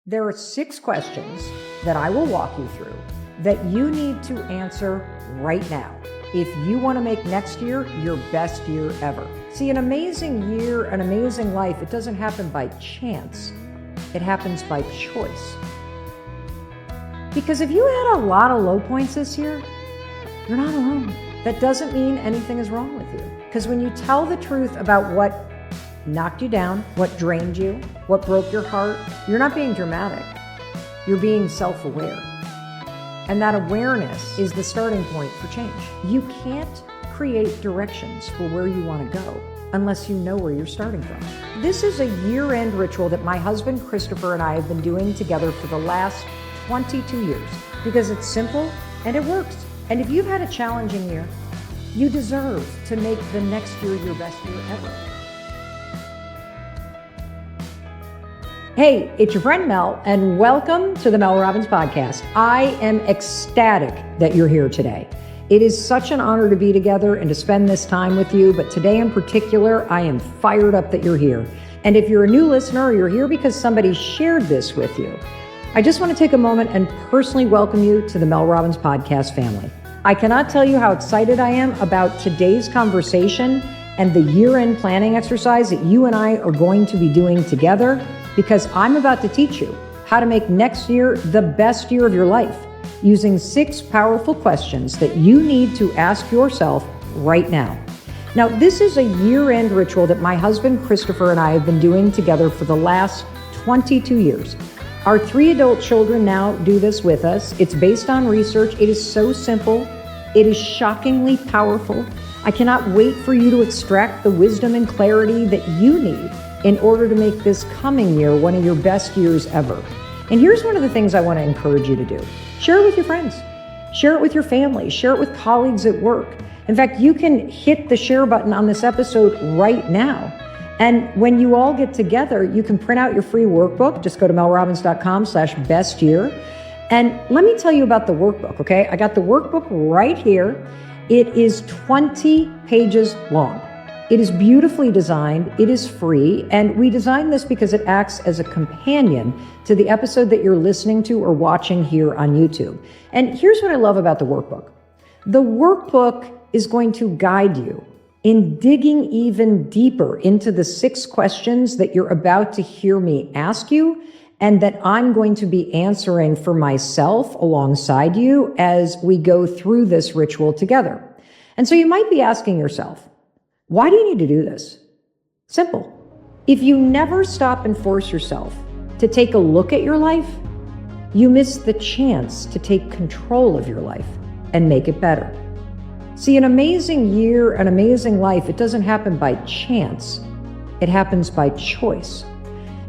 There are 6 questions that I will walk you through that you need to answer right now if you want to make next year your best year ever. See, an amazing year, an amazing life, it doesn't happen by chance. It happens by choice. Because if you had a lot of low points this year, you're not alone. That doesn't mean anything is wrong with you. Because when you tell the truth about what knocked you down, what drained you, what broke your heart, you're not being dramatic. You're being self-aware. And that awareness is the starting point for change. You can't create directions for where you want to go unless you know where you're starting from. This is a year-end ritual that my husband Christopher and I have been doing together for the last 22 years because it's simple and it works. And if you've had a challenging year, you deserve to make the next year your best year ever. Hey, it's your friend Mel, and welcome to the Mel Robbins podcast. I am ecstatic that you're here today. It is such an honor to be together and to spend this time with you, but today in particular, I am fired up that you're here. And if you're a new listener or you're here because somebody shared this with you, I just want to take a moment and personally welcome you to the Mel Robbins podcast family. I cannot tell you how excited I am about today's conversation and the year-end planning exercise that you and I are going to be doing together, because I'm about to teach you how to make next year the best year of your life using 6 powerful questions that you need to ask yourself right now. Now, this is a year-end ritual that my husband Christopher and I have been doing together for the last 22 years. Our 3 adult children now do this with us. It's based on research. It is so simple. It is shockingly powerful. I cannot wait for you to extract the wisdom and clarity that you need in order to make this coming year one of your best years ever. And here's one of the things I want to encourage you to do. Share it with your friends. Share it with your family. Share it with colleagues at work. In fact, you can hit the share button on this episode right now. And when you all get together, you can print out your free workbook. Just go to melrobbins.com/bestyear. And let me tell you about the workbook, okay? I got the workbook right here. It is 20 pages long. It is beautifully designed, it is free, and we designed this because it acts as a companion to the episode that you're listening to or watching here on YouTube. And here's what I love about the workbook. The workbook is going to guide you in digging even deeper into the 6 questions that you're about to hear me ask you and that I'm going to be answering for myself alongside you as we go through this ritual together. And so you might be asking yourself, why do you need to do this? Simple. If you never stop and force yourself to take a look at your life, you miss the chance to take control of your life and make it better. See, an amazing year, an amazing life, it doesn't happen by chance. It happens by choice.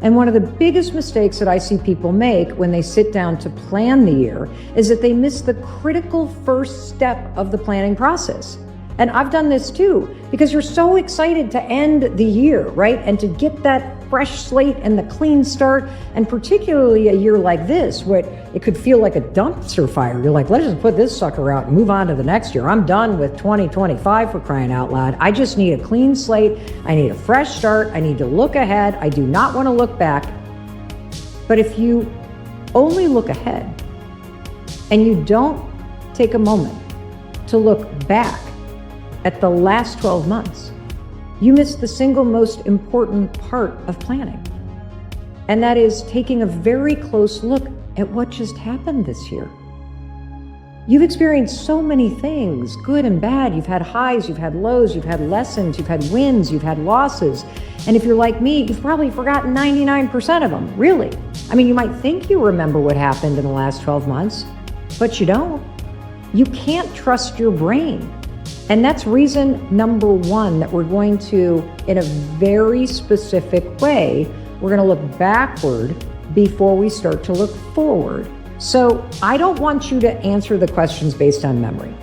And one of the biggest mistakes that I see people make when they sit down to plan the year is that they miss the critical first step of the planning process. And I've done this too, because you're so excited to end the year, right? And to get that fresh slate and the clean start, and particularly a year like this, where it could feel like a dumpster fire. You're like, let's just put this sucker out and move on to the next year. I'm done with 2025 for crying out loud. I just need a clean slate. I need a fresh start. I need to look ahead. I do not want to look back. But if you only look ahead and you don't take a moment to look back at the last 12 months, you miss the single most important part of planning. And that is taking a very close look at what just happened this year. You've experienced so many things, good and bad. You've had highs, you've had lows, you've had lessons, you've had wins, you've had losses. And if you're like me, you've probably forgotten 99% of them, really. I mean, you might think you remember what happened in the last 12 months, but you don't. You can't trust your brain. And that's reason number 1 that we're going to, in a very specific way, we're going to look backward before we start to look forward. So I don't want you to answer the questions based on memory.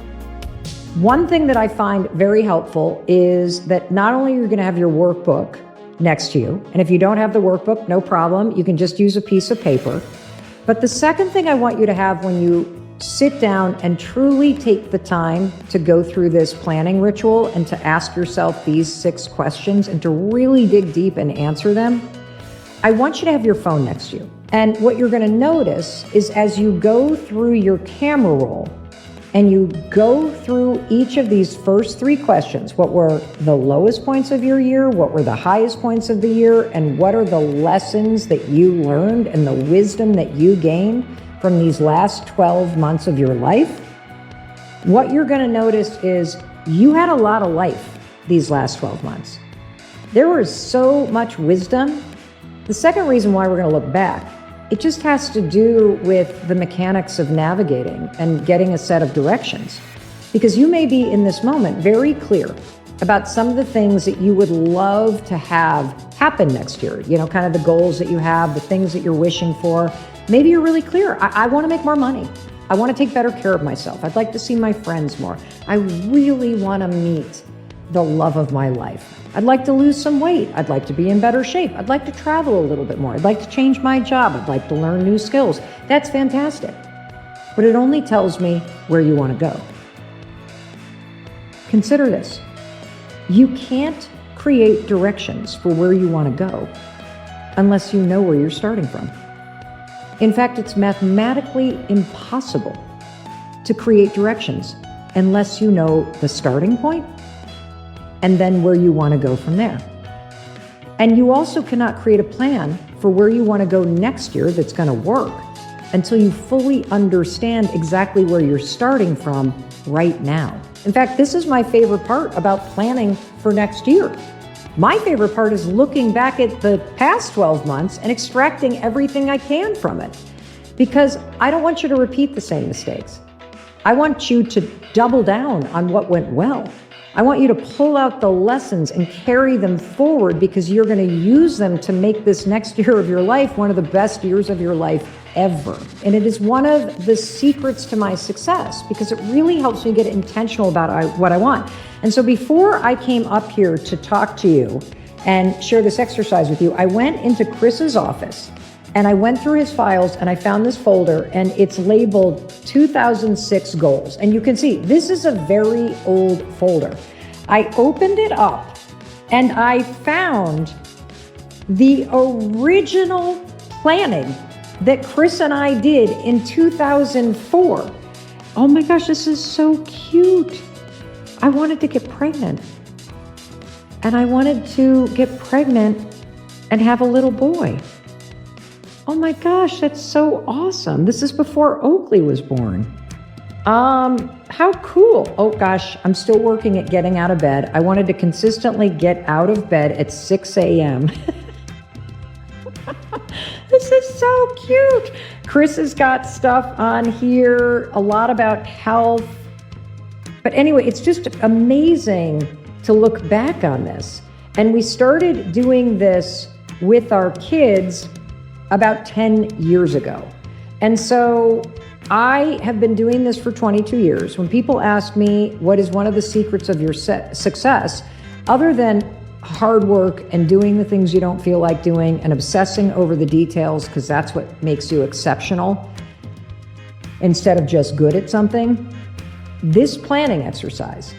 One thing that I find very helpful is that not only are you going to have your workbook next to you, and if you don't have the workbook, no problem, you can just use a piece of paper. But the second thing I want you to have when you sit down and truly take the time to go through this planning ritual and to ask yourself these 6 questions and to really dig deep and answer them, I want you to have your phone next to you. And what you're going to notice is as you go through your camera roll and you go through each of these first 3 questions, what were the lowest points of your year, what were the highest points of the year, and what are the lessons that you learned and the wisdom that you gained from these last 12 months of your life, what you're going to notice is you had a lot of life these last 12 months. There was so much wisdom. The second reason why we're going to look back, it just has to do with the mechanics of navigating and getting a set of directions. Because you may be in this moment very clear about some of the things that you would love to have happen next year. You know, kind of the goals that you have, the things that you're wishing for. Maybe you're really clear. I want to make more money. I want to take better care of myself. I'd like to see my friends more. I really want to meet the love of my life. I'd like to lose some weight. I'd like to be in better shape. I'd like to travel a little bit more. I'd like to change my job. I'd like to learn new skills. That's fantastic. But it only tells me where you want to go. Consider this. You can't create directions for where you want to go unless you know where you're starting from. In fact, it's mathematically impossible to create directions unless you know the starting point and then where you want to go from there. And you also cannot create a plan for where you want to go next year that's going to work until you fully understand exactly where you're starting from right now. In fact, this is my favorite part about planning for next year. My favorite part is looking back at the past 12 months and extracting everything I can from it. Because I don't want you to repeat the same mistakes. I want you to double down on what went well. I want you to pull out the lessons and carry them forward because you're going to use them to make this next year of your life one of the best years of your life ever. And it is one of the secrets to my success because it really helps me get intentional about what I want. And so before I came up here to talk to you and share this exercise with you, I went into Chris's office and I went through his files and I found this folder and it's labeled 2006 goals. And you can see this is a very old folder. I opened it up and I found the original planning that Chris and I did in 2004. Oh my gosh, this is so cute. I wanted to get pregnant. And I wanted to get pregnant and have a little boy. Oh my gosh, that's so awesome. This is before Oakley was born. How cool. Oh gosh, I'm still working at getting out of bed. I wanted to consistently get out of bed at 6 a.m. This is so cute. Chris has got stuff on here, a lot about health. But anyway, it's just amazing to look back on this. And we started doing this with our kids about 10 years ago. And so I have been doing this for 22 years. When people ask me what is one of the secrets of your success, other than hard work and doing the things you don't feel like doing and obsessing over the details, because that's what makes you exceptional instead of just good at something, this planning exercise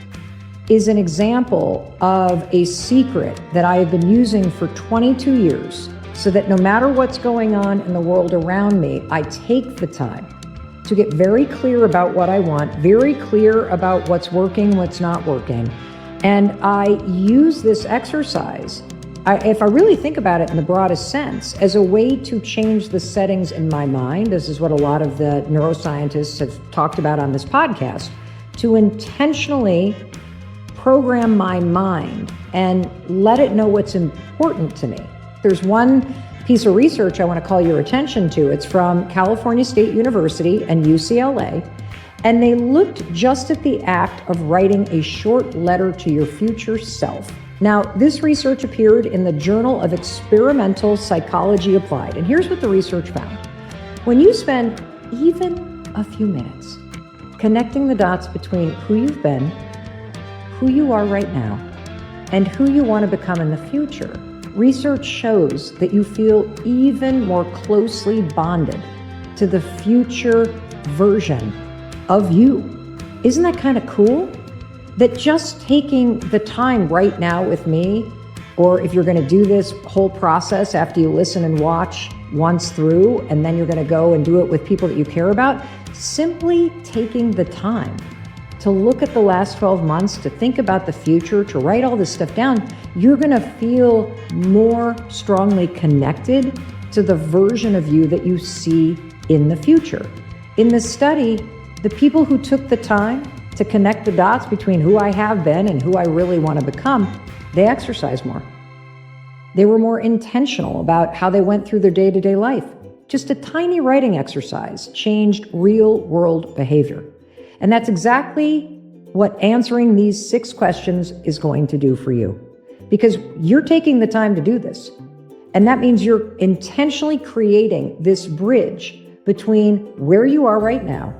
is an example of a secret that I have been using for 22 years. So that no matter what's going on in the world around me, I take the time to get very clear about what I want, very clear about what's working, what's not working. And I use this exercise, if I really think about it in the broadest sense, as a way to change the settings in my mind. This is what a lot of the neuroscientists have talked about on this podcast, to intentionally program my mind and let it know what's important to me. There's one piece of research I want to call your attention to. It's from California State University and UCLA, and they looked just at the act of writing a short letter to your future self. Now, this research appeared in the Journal of Experimental Psychology Applied, and here's what the research found. When you spend even a few minutes connecting the dots between who you've been, who you are right now, and who you want to become in the future, research shows that you feel even more closely bonded to the future version of you. Isn't that kind of cool? That just taking the time right now with me, or if you're going to do this whole process after you listen and watch once through, and then you're going to go and do it with people that you care about. Simply taking the time to look at the last 12 months, to think about the future, to write all this stuff down, you're going to feel more strongly connected to the version of you that you see in the future. In the study, the people who took the time to connect the dots between who I have been and who I really want to become, they exercise more. They were more intentional about how they went through their day-to-day life. Just a tiny writing exercise changed real-world behavior. And that's exactly what answering these 6 questions is going to do for you. Because you're taking the time to do this. And that means you're intentionally creating this bridge between where you are right now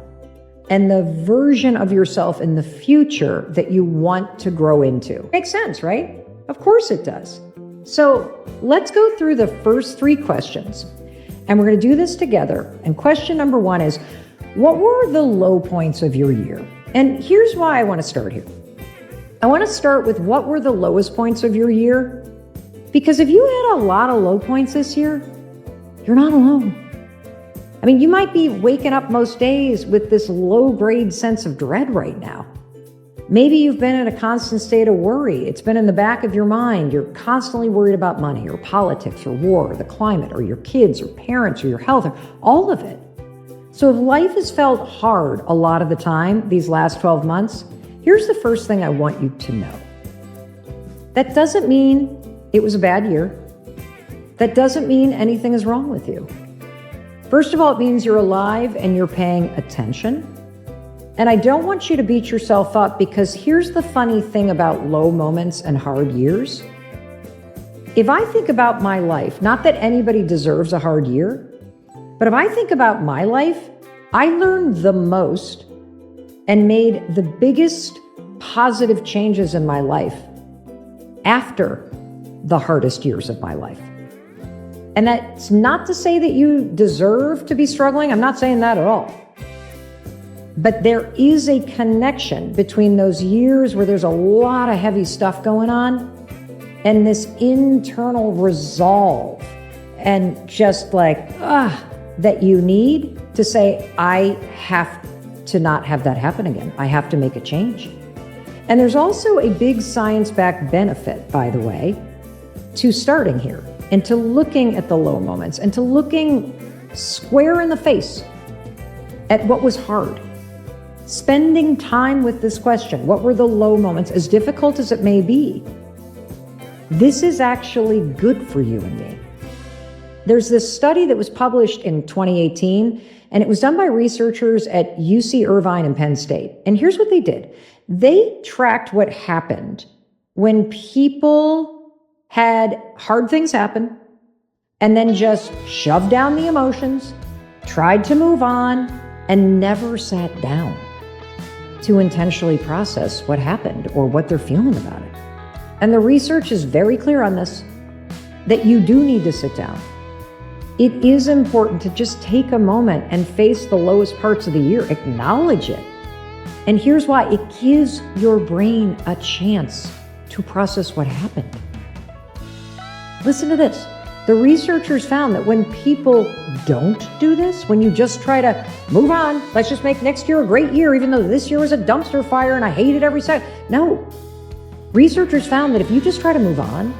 and the version of yourself in the future that you want to grow into. Makes sense, right? Of course it does. So let's go through the first 3 questions. And we're going to do this together. And question number 1 is, what were the low points of your year? And here's why I want to start here. I want to start with what were the lowest points of your year? Because if you had a lot of low points this year, you're not alone. I mean, you might be waking up most days with this low-grade sense of dread right now. Maybe you've been in a constant state of worry. It's been in the back of your mind. You're constantly worried about money or politics or war or the climate or your kids or parents or your health or all of it. So if life has felt hard a lot of the time these last 12 months, here's the first thing I want you to know. That doesn't mean it was a bad year. That doesn't mean anything is wrong with you. First of all, it means you're alive and you're paying attention. And I don't want you to beat yourself up, because here's the funny thing about low moments and hard years. If I think about my life, not that anybody deserves a hard year, but if I think about my life, I learned the most and made the biggest positive changes in my life after the hardest years of my life. And that's not to say that you deserve to be struggling. I'm not saying that at all. But there is a connection between those years where there's a lot of heavy stuff going on and this internal resolve and just like, that you need to say, I have to not have that happen again. I have to make a change. And there's also a big science-backed benefit, by the way, to starting here and to looking at the low moments and to looking square in the face at what was hard. Spending time with this question, what were the low moments, as difficult as it may be? This is actually good for you and me. There's this study that was published in 2018, and it was done by researchers at UC Irvine and Penn State. And here's what they did. They tracked what happened when people had hard things happen and then just shoved down the emotions, tried to move on, and never sat down to intentionally process what happened or what they're feeling about it. And the research is very clear on this, that you do need to sit down. It is important to just take a moment and face the lowest parts of the year, acknowledge it. And here's why: it gives your brain a chance to process what happened. Listen to this. The researchers found that when people don't do this, when you just try to move on, let's just make next year a great year, even though this year was a dumpster fire and I hated every second. No. Researchers found that if you just try to move on,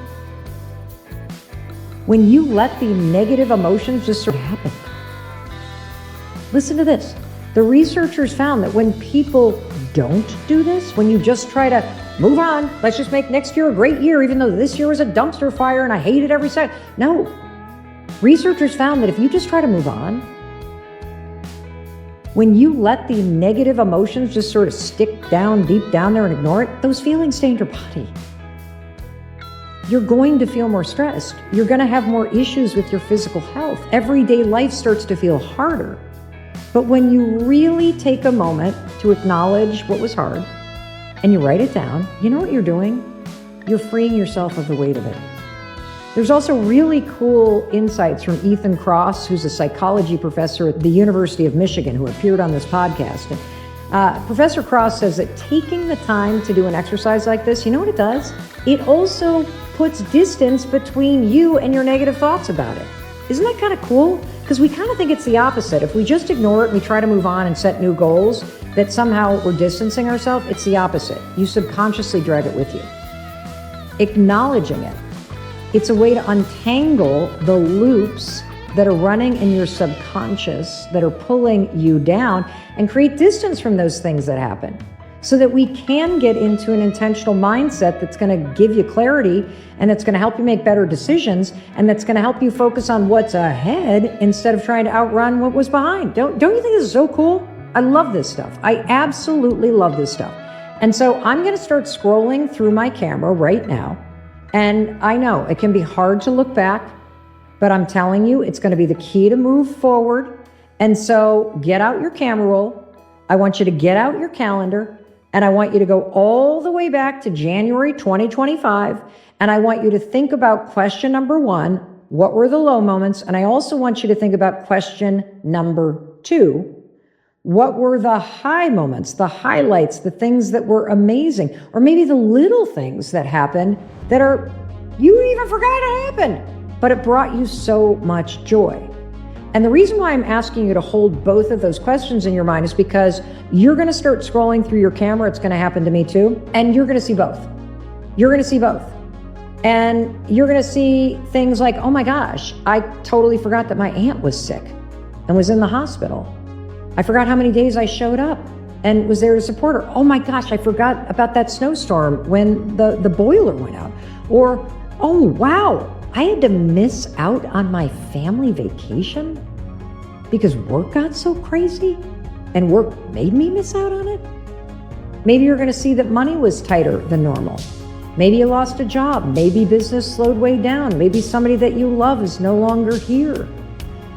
when you let the negative emotions just sort of happen. Listen to this. The researchers found that when people don't do this, when you just try to move on, let's just make next year a great year, even though this year was a dumpster fire and I hated every second. No. Researchers found that if you just try to move on, when you let the negative emotions just sort of stick down, deep down there and ignore it, those feelings stay in your body. You're going to feel more stressed. You're going to have more issues with your physical health. Everyday life starts to feel harder. But when you really take a moment to acknowledge what was hard and you write it down, you know what you're doing? You're freeing yourself of the weight of it. There's also really cool insights from Ethan Kross, who's a psychology professor at the University of Michigan, who appeared on this podcast. Professor Kross says that taking the time to do an exercise like this, you know what it does? It also puts distance between you and your negative thoughts about it. Isn't that kind of cool? Because we kind of think it's the opposite. If we just ignore it and we try to move on and set new goals, that somehow we're distancing ourselves. It's the opposite. You subconsciously drag it with you. Acknowledging it. It's a way to untangle the loops that are running in your subconscious that are pulling you down and create distance from those things that happen so that we can get into an intentional mindset that's going to give you clarity and that's going to help you make better decisions and that's going to help you focus on what's ahead instead of trying to outrun what was behind. Don't you think this is so cool? I love this stuff. I absolutely love this stuff. And so I'm going to start scrolling through my camera right now. And I know it can be hard to look back, but I'm telling you, it's going to be the key to move forward. And so get out your camera roll. I want you to get out your calendar, and I want you to go all the way back to January 2025. And I want you to think about question number 1, what were the low moments? And I also want you to think about question number 2, what were the high moments, the highlights, the things that were amazing, or maybe the little things that happened that are, you even forgot it happened, but it brought you so much joy. And the reason why I'm asking you to hold both of those questions in your mind is because you're going to start scrolling through your camera. It's going to happen to me too. And you're going to see both. You're going to see both. And you're going to see things like, oh my gosh, I totally forgot that my aunt was sick and was in the hospital. I forgot how many days I showed up and was there to support her. Oh my gosh, I forgot about that snowstorm when the boiler went out. Or, oh wow, I had to miss out on my family vacation because work got so crazy and work made me miss out on it. Maybe you're going to see that money was tighter than normal. Maybe you lost a job. Maybe business slowed way down. Maybe somebody that you love is no longer here.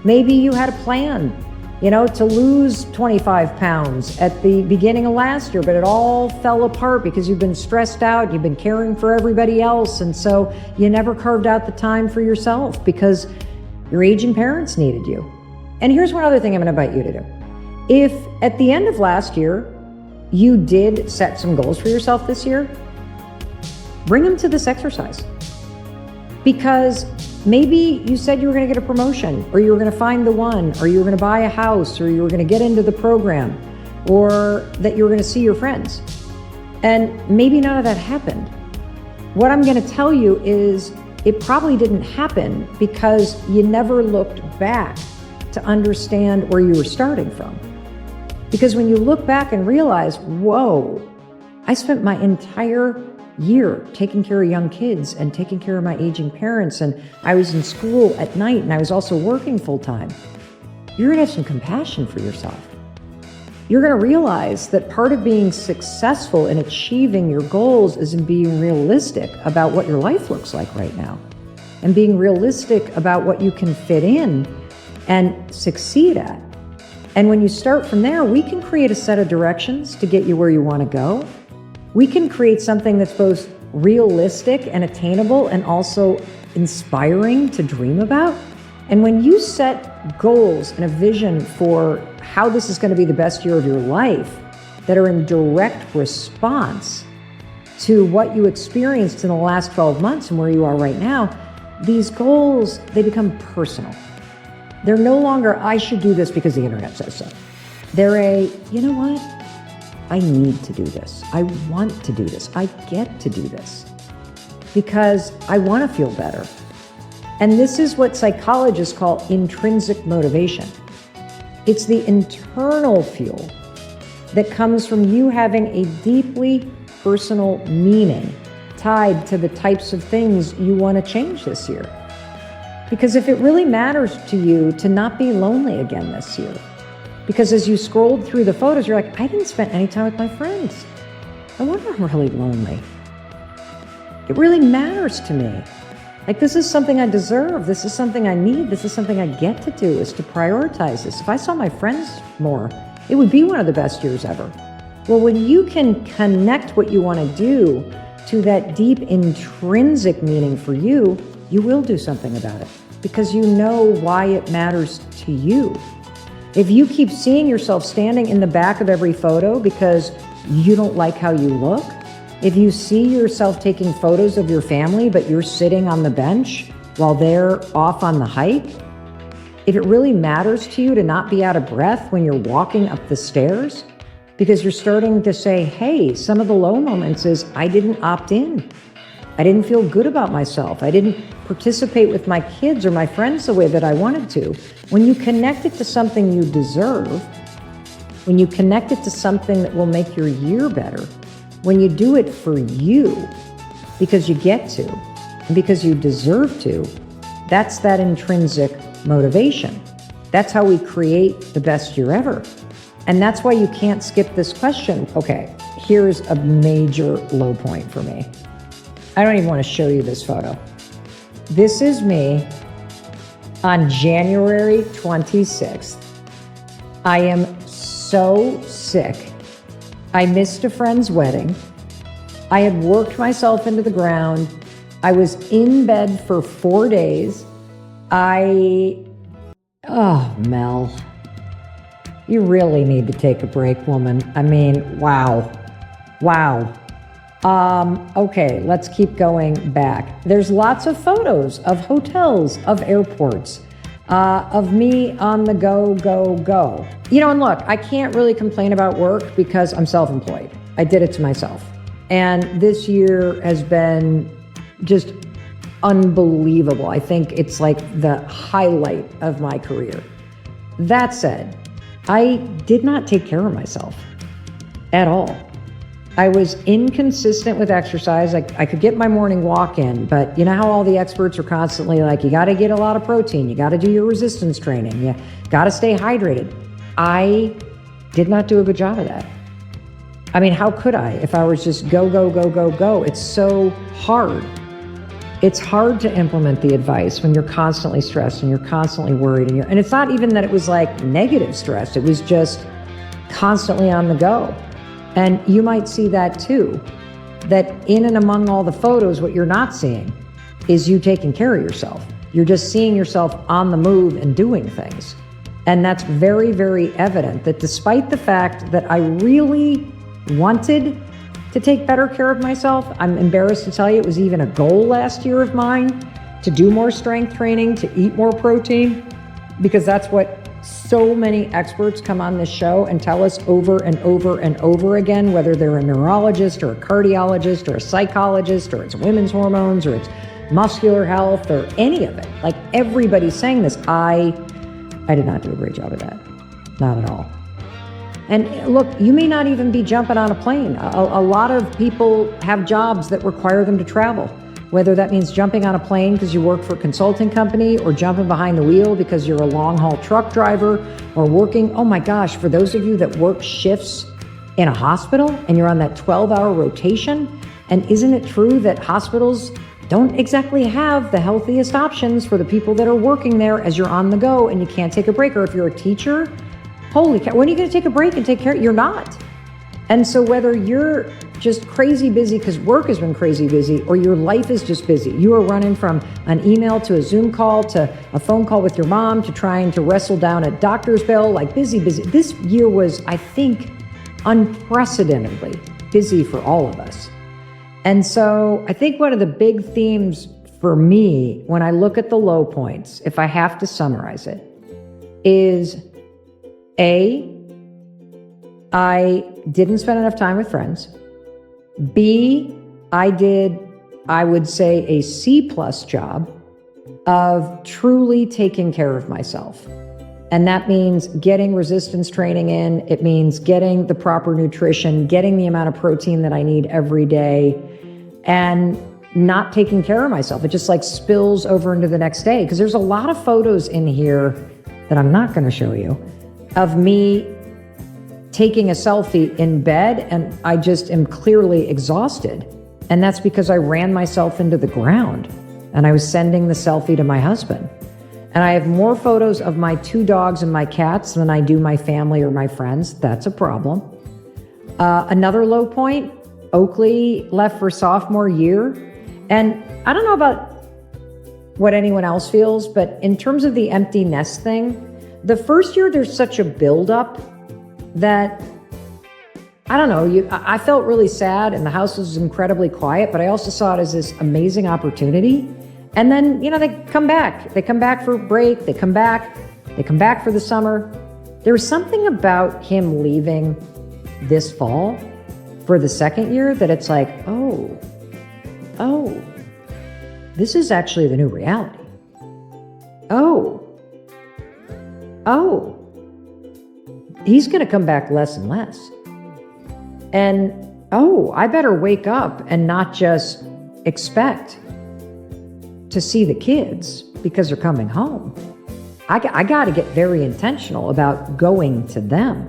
Maybe you had a plan, to lose 25 pounds at the beginning of last year, but it all fell apart because you've been stressed out, you've been caring for everybody else, and so you never carved out the time for yourself because your aging parents needed you. And here's one other thing I'm going to invite you to do. If at the end of last year, you did set some goals for yourself this year, bring them to this exercise. Because maybe you said you were going to get a promotion, or you were going to find the one, or you were going to buy a house, or you were going to get into the program, or that you were going to see your friends. And maybe none of that happened. What I'm going to tell you is it probably didn't happen because you never looked back to understand where you were starting from. Because when you look back and realize, whoa, I spent my entire year taking care of young kids and taking care of my aging parents, and I was in school at night and I was also working full time, you're going to have some compassion for yourself. You're going to realize that part of being successful in achieving your goals is in being realistic about what your life looks like right now and being realistic about what you can fit in and succeed at. And when you start from there, we can create a set of directions to get you where you want to go. We can create something that's both realistic and attainable and also inspiring to dream about. And when you set goals and a vision for how this is going to be the best year of your life that are in direct response to what you experienced in the last 12 months and where you are right now, these goals, they become personal. They're no longer, I should do this because the internet says so. They're you know what? I need to do this. I want to do this. I get to do this because I want to feel better. And this is what psychologists call intrinsic motivation. It's the internal fuel that comes from you having a deeply personal meaning tied to the types of things you want to change this year. Because if it really matters to you to not be lonely again this year, because as you scrolled through the photos, you're like, I didn't spend any time with my friends. No wonder I'm really lonely. It really matters to me. Like, this is something I deserve. This is something I need. This is something I get to do, is to prioritize this. If I saw my friends more, it would be one of the best years ever. Well, when you can connect what you want to do to that deep intrinsic meaning for you, you will do something about it because you know why it matters to you. If you keep seeing yourself standing in the back of every photo because you don't like how you look, if you see yourself taking photos of your family, but you're sitting on the bench while they're off on the hike, if it really matters to you to not be out of breath when you're walking up the stairs, because you're starting to say, hey, some of the low moments is I didn't opt in. I didn't feel good about myself. I didn't participate with my kids or my friends the way that I wanted to. When you connect it to something you deserve, when you connect it to something that will make your year better, when you do it for you, because you get to, and because you deserve to, that's that intrinsic motivation. That's how we create the best year ever. And that's why you can't skip this question. Okay, here's a major low point for me. I don't even want to show you this photo. This is me on January 26th. I am so sick. I missed a friend's wedding. I had worked myself into the ground. I was in bed for 4 days. Oh, Mel, you really need to take a break, woman. I mean, wow. Okay, let's keep going back. There's lots of photos of hotels, of airports, of me on the go. You know, and look, I can't really complain about work because I'm self-employed. I did it to myself. And this year has been just unbelievable. I think it's like the highlight of my career. That said, I did not take care of myself at all. I was inconsistent with exercise. I could get my morning walk in, but you know how all the experts are constantly like, you got to get a lot of protein, you got to do your resistance training, you got to stay hydrated. I did not do a good job of that. I mean, how could I if I was just go? It's so hard. It's hard to implement the advice when you're constantly stressed and you're constantly worried. And it's not even that it was like negative stress. It was just constantly on the go. And you might see that too, that in and among all the photos, what you're not seeing is you taking care of yourself. You're just seeing yourself on the move and doing things. And that's very, very evident that despite the fact that I really wanted to take better care of myself, I'm embarrassed to tell you it was even a goal last year of mine to do more strength training, to eat more protein, because that's what so many experts come on this show and tell us over and over again, whether they're a neurologist or a cardiologist or a psychologist, or it's women's hormones, or it's muscular health, or any of it. Like, everybody's saying this. I did not do a great job of that. Not at all. And look, you may not even be jumping on a plane. A lot of people have jobs that require them to travel, whether that means jumping on a plane because you work for a consulting company, or jumping behind the wheel because you're a long-haul truck driver, or working, oh my gosh, for those of you that work shifts in a hospital and you're on that 12-hour rotation. And isn't it true that hospitals don't exactly have the healthiest options for the people that are working there as you're on the go and you can't take a break? Or if you're a teacher, holy cow, when are you going to take a break and take care? You're not. And so whether you're just crazy busy because work has been crazy busy, or your life is just busy, you are running from an email to a Zoom call to a phone call with your mom to trying to wrestle down a doctor's bill, like busy. This year was, I think, unprecedentedly busy for all of us. And so I think one of the big themes for me when I look at the low points, if I have to summarize it, is A, I didn't spend enough time with friends. B, I did, I would say, a C+ job of truly taking care of myself. And that means getting resistance training in. It means getting the proper nutrition, getting the amount of protein that I need every day, and not taking care of myself. It just like spills over into the next day. Because there's a lot of photos in here that I'm not going to show you of me taking a selfie in bed, and I just am clearly exhausted. And that's because I ran myself into the ground and I was sending the selfie to my husband. And I have more photos of my 2 dogs and my cats than I do my family or my friends. That's a problem. Another low point, Oakley left for sophomore year. And I don't know about what anyone else feels, but in terms of the empty nest thing, the first year there's such a buildup that, I don't know, I felt really sad and the house was incredibly quiet, but I also saw it as this amazing opportunity. And then, they come back. They come back for a break. They come back They come back for the summer. There was something about him leaving this fall for the second year that it's like, oh, this is actually the new reality. Oh, he's going to come back less and less. And, I better wake up and not just expect to see the kids because they're coming home. I got to get very intentional about going to them.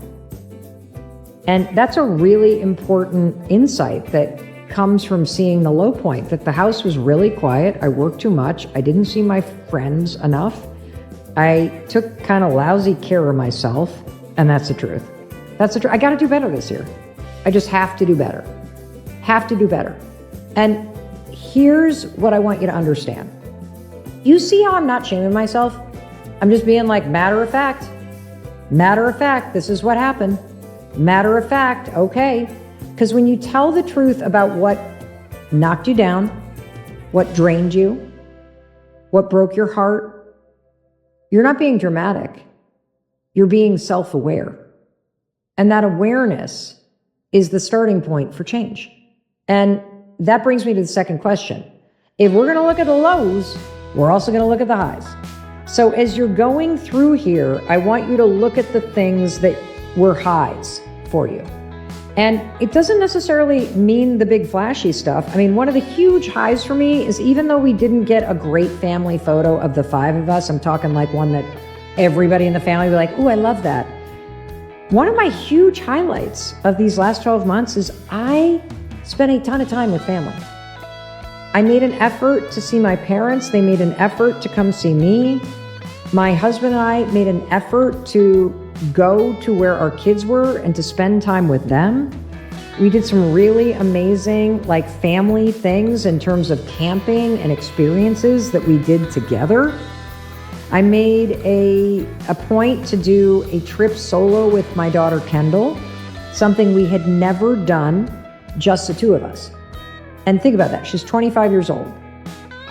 And that's a really important insight that comes from seeing the low point, that the house was really quiet. I worked too much. I didn't see my friends enough. I took kind of lousy care of myself. And that's the truth. I got to do better this year. I just have to do better. And here's what I want you to understand. You see how I'm not shaming myself? I'm just being like, matter of fact, this is what happened. Matter of fact, okay. Because when you tell the truth about what knocked you down, what drained you, what broke your heart, you're not being dramatic. You're being self-aware. And that awareness is the starting point for change. And that brings me to the second question. If we're going to look at the lows, we're also going to look at the highs. So as you're going through here, I want you to look at the things that were highs for you. And it doesn't necessarily mean the big flashy stuff. I mean, one of the huge highs for me is, even though we didn't get a great family photo of the 5 of us, I'm talking like one that everybody in the family would be like, ooh, I love that. One of my huge highlights of these last 12 months is I spent a ton of time with family. I made an effort to see my parents. They made an effort to come see me. My husband and I made an effort to go to where our kids were and to spend time with them. We did some really amazing family things in terms of camping and experiences that we did together. I made a point to do a trip solo with my daughter Kendall, something we had never done, just the 2 of us. And think about that, she's 25 years old.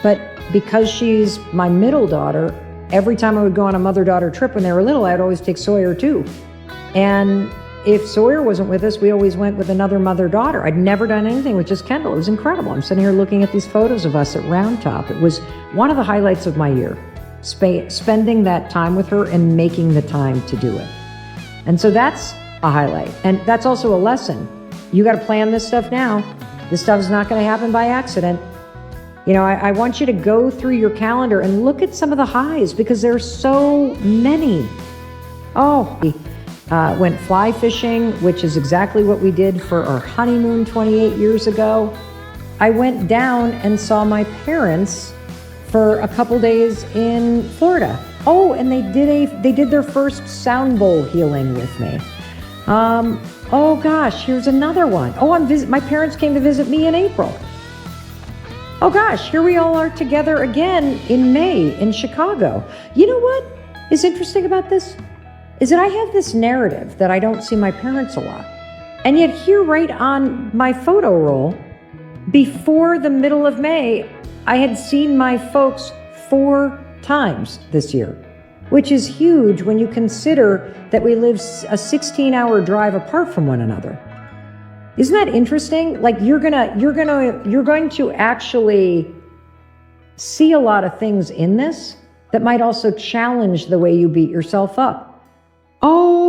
But because she's my middle daughter, every time I would go on a mother-daughter trip when they were little, I'd always take Sawyer too. And if Sawyer wasn't with us, we always went with another mother-daughter. I'd never done anything with just Kendall. It was incredible. I'm sitting here looking at these photos of us at Round Top. It was one of the highlights of my year. Spending that time with her and making the time to do it. And so that's a highlight. And that's also a lesson. You got to plan this stuff now. This stuff is not going to happen by accident. I want you to go through your calendar and look at some of the highs, because there's so many. We went fly fishing, which is exactly what we did for our honeymoon 28 years ago. I went down and saw my parents for a couple days in Florida. And they did their first sound bowl healing with me. Here's another one. My parents came to visit me in April. Here we all are together again in May in Chicago. You know what is interesting about this? Is that I have this narrative that I don't see my parents a lot. And yet here, right on my photo roll, before the middle of May, I had seen my folks 4 times this year, which is huge when you consider that we live a 16-hour drive apart from one another. Isn't that interesting? You're going to actually see a lot of things in this that might also challenge the way you beat yourself up.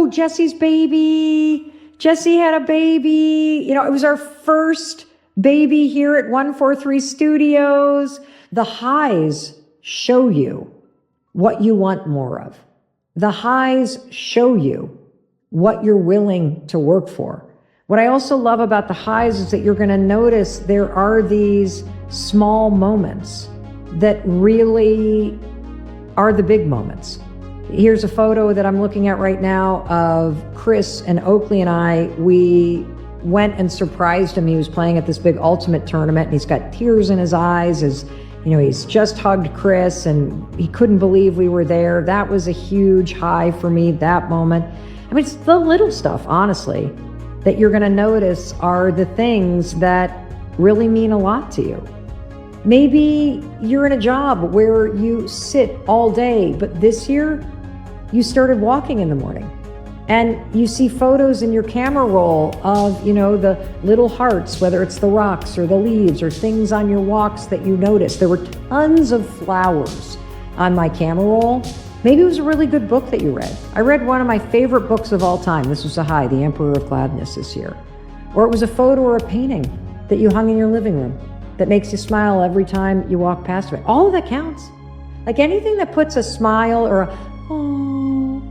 Jesse's baby. Jesse had a baby. It was our first baby here at 143 Studios. The highs show you what you want more of. The highs show you what you're willing to work for. What I also love about the highs is that you're going to notice there are these small moments that really are the big moments. Here's a photo that I'm looking at right now of Chris and Oakley and I. We went and surprised him. He was playing at this big ultimate tournament, and he's got tears in his eyes as he's just hugged Chris and he couldn't believe we were there. That was a huge high for me, that moment. It's the little stuff, honestly, that you're going to notice are the things that really mean a lot to you. Maybe you're in a job where you sit all day, but this year you started walking in the morning. And you see photos in your camera roll of, the little hearts, whether it's the rocks or the leaves or things on your walks that you noticed. There were tons of flowers on my camera roll. Maybe it was a really good book that you read. I read one of my favorite books of all time. This was The Emperor of Gladness this year. Or it was a photo or a painting that you hung in your living room that makes you smile every time you walk past it. All of that counts. Like anything that puts a smile or a, oh,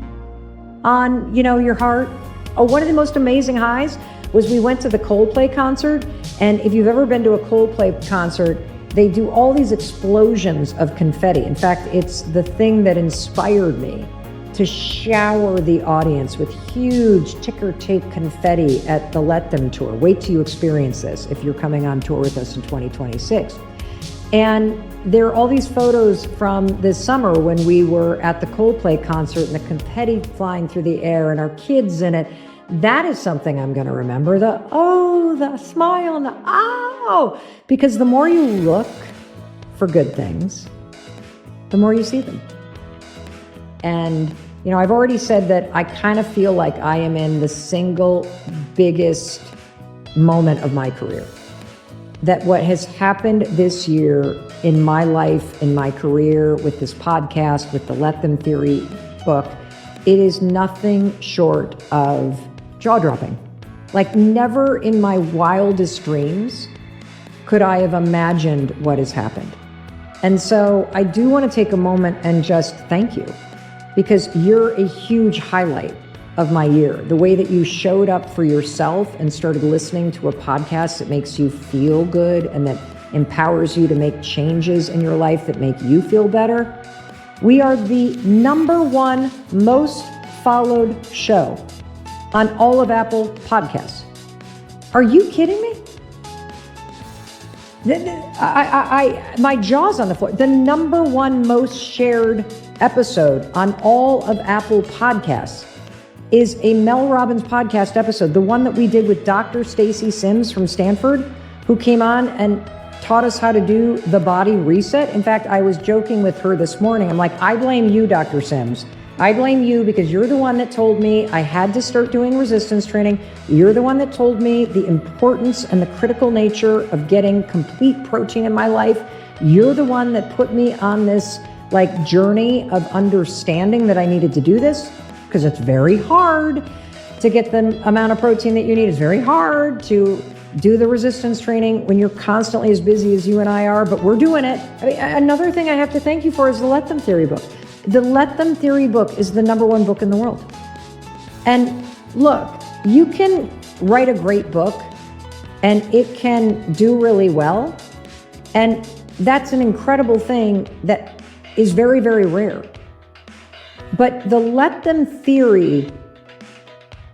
on, your heart. Oh, one of the most amazing highs was we went to the Coldplay concert. And if you've ever been to a Coldplay concert, they do all these explosions of confetti. In fact, it's the thing that inspired me to shower the audience with huge ticker tape confetti at the Let Them tour. Wait till you experience this if you're coming on tour with us in 2026. And there are all these photos from this summer when we were at the Coldplay concert and the confetti flying through the air and our kids in it. That is something I'm going to remember. The smile and the oh, because the more you look for good things, the more you see them. And, I've already said that I kind of feel like I am in the single biggest moment of my career. That what has happened this year in my life, in my career, with this podcast, with the Let Them Theory book, it is nothing short of jaw-dropping. Like never in my wildest dreams could I have imagined what has happened. And so I do want to take a moment and just thank you, because you're a huge highlight of my year. The way that you showed up for yourself and started listening to a podcast that makes you feel good and that empowers you to make changes in your life that make you feel better. We are the #1 most followed show on all of Apple Podcasts. Are you kidding me? My jaw's on the floor. The #1 most shared episode on all of Apple Podcasts is a Mel Robbins podcast episode, the one that we did with Dr. Stacy Sims from Stanford, who came on and taught us how to do the body reset. In fact, I was joking with her this morning. I'm like, I blame you, Dr. Sims. I blame you because you're the one that told me I had to start doing resistance training. You're the one that told me the importance and the critical nature of getting complete protein in my life. You're the one that put me on this journey of understanding that I needed to do this, because it's very hard to get the amount of protein that you need. It's very hard to do the resistance training when you're constantly as busy as you and I are, but we're doing it. Another thing I have to thank you for is the Let Them Theory book. The Let Them Theory book is the #1 book in the world. And look, you can write a great book and it can do really well. And that's an incredible thing that is very, very rare. But the Let Them Theory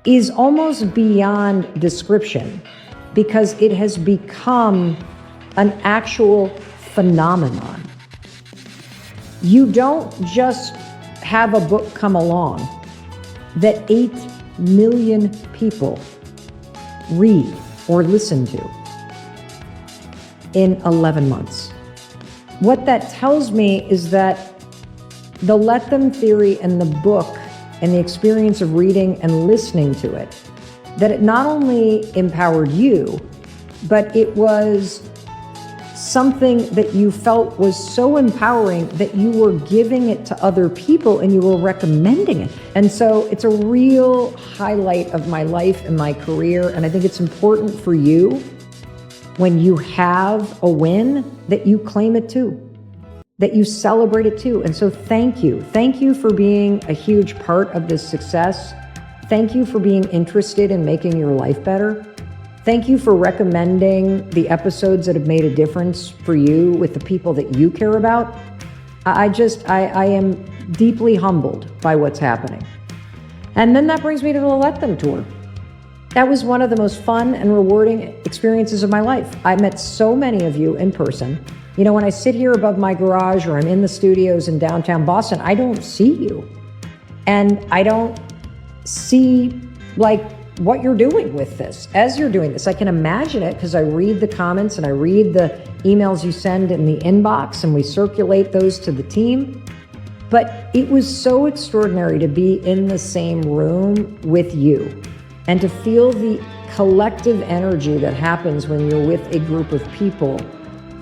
is almost beyond description because it has become an actual phenomenon. You don't just have a book come along that 8 million people read or listen to in 11 months. What that tells me is that the Let Them Theory and the book and the experience of reading and listening to it, that it not only empowered you, but it was something that you felt was so empowering that you were giving it to other people and you were recommending it. And so it's a real highlight of my life and my career. And I think it's important for you, when you have a win, that you claim it too, that you celebrate it too. And so thank you. Thank you for being a huge part of this success. Thank you for being interested in making your life better. Thank you for recommending the episodes that have made a difference for you with the people that you care about. I am deeply humbled by what's happening. And then that brings me to the Let Them tour. That was one of the most fun and rewarding experiences of my life. I met so many of you in person. You know, when I sit here above my garage or I'm in the studios in downtown Boston, I don't see you. And I don't see what you're doing with this. As you're doing this, I can imagine it because I read the comments and I read the emails you send in the inbox and we circulate those to the team. But it was so extraordinary to be in the same room with you and to feel the collective energy that happens when you're with a group of people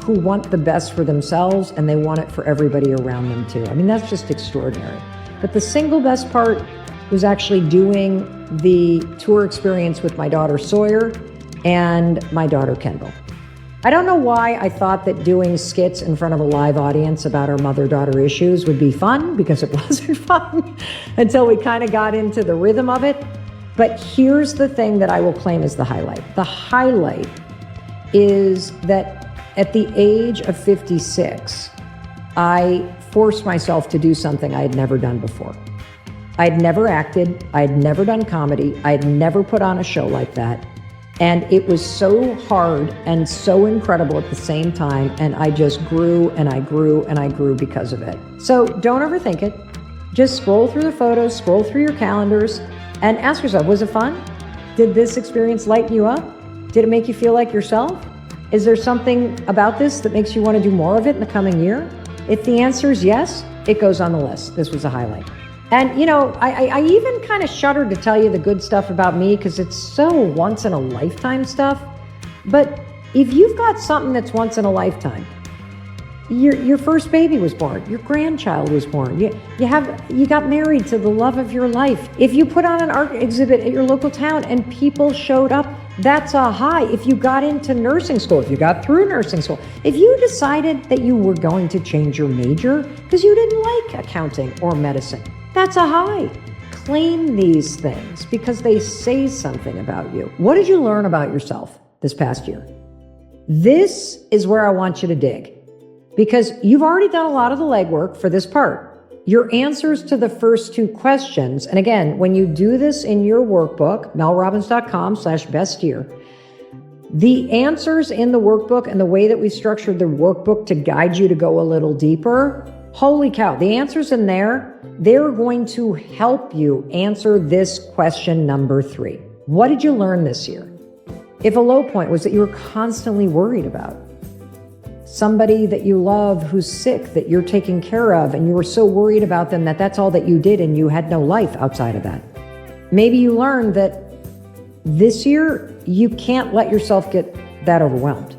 who want the best for themselves and they want it for everybody around them too. I mean, that's just extraordinary. But the single best part was actually doing the tour experience with my daughter Sawyer and my daughter Kendall. I don't know why I thought that doing skits in front of a live audience about our mother-daughter issues would be fun, because it wasn't fun until we kind of got into the rhythm of it. But here's the thing that I will claim as the highlight. The highlight is that at the age of 56, I forced myself to do something I had never done before. I'd never acted, I'd never done comedy, I'd never put on a show like that. And it was so hard and so incredible at the same time. And I just grew and I grew and I grew because of it. So don't overthink it. Just scroll through the photos, scroll through your calendars, and ask yourself, was it fun? Did this experience lighten you up? Did it make you feel like yourself? Is there something about this that makes you want to do more of it in the coming year? If the answer is yes, it goes on the list. This was a highlight. And, you know, I even kind of shudder to tell you the good stuff about me because it's so once in a lifetime stuff. But if you've got something that's once in a lifetime, your first baby was born, your grandchild was born, you got married to the love of your life. If you put on an art exhibit at your local town and people showed up, that's a high. If you got into nursing school, if you got through nursing school, if you decided that you were going to change your major because you didn't like accounting or medicine, that's a high. Claim these things because they say something about you. What did you learn about yourself this past year? This is where I want you to dig, because you've already done a lot of the legwork for this part. Your answers to the first two questions, and again, when you do this in your workbook, melrobbins.com/bestyear, the answers in the workbook and the way that we structured the workbook to guide you to go a little deeper, holy cow, the answers in there, they're going to help you answer this question number 3. What did you learn this year? If a low point was that you were constantly worried about somebody that you love who's sick, that you're taking care of, and you were so worried about them that that's all that you did and you had no life outside of that. Maybe you learned that this year you can't let yourself get that overwhelmed.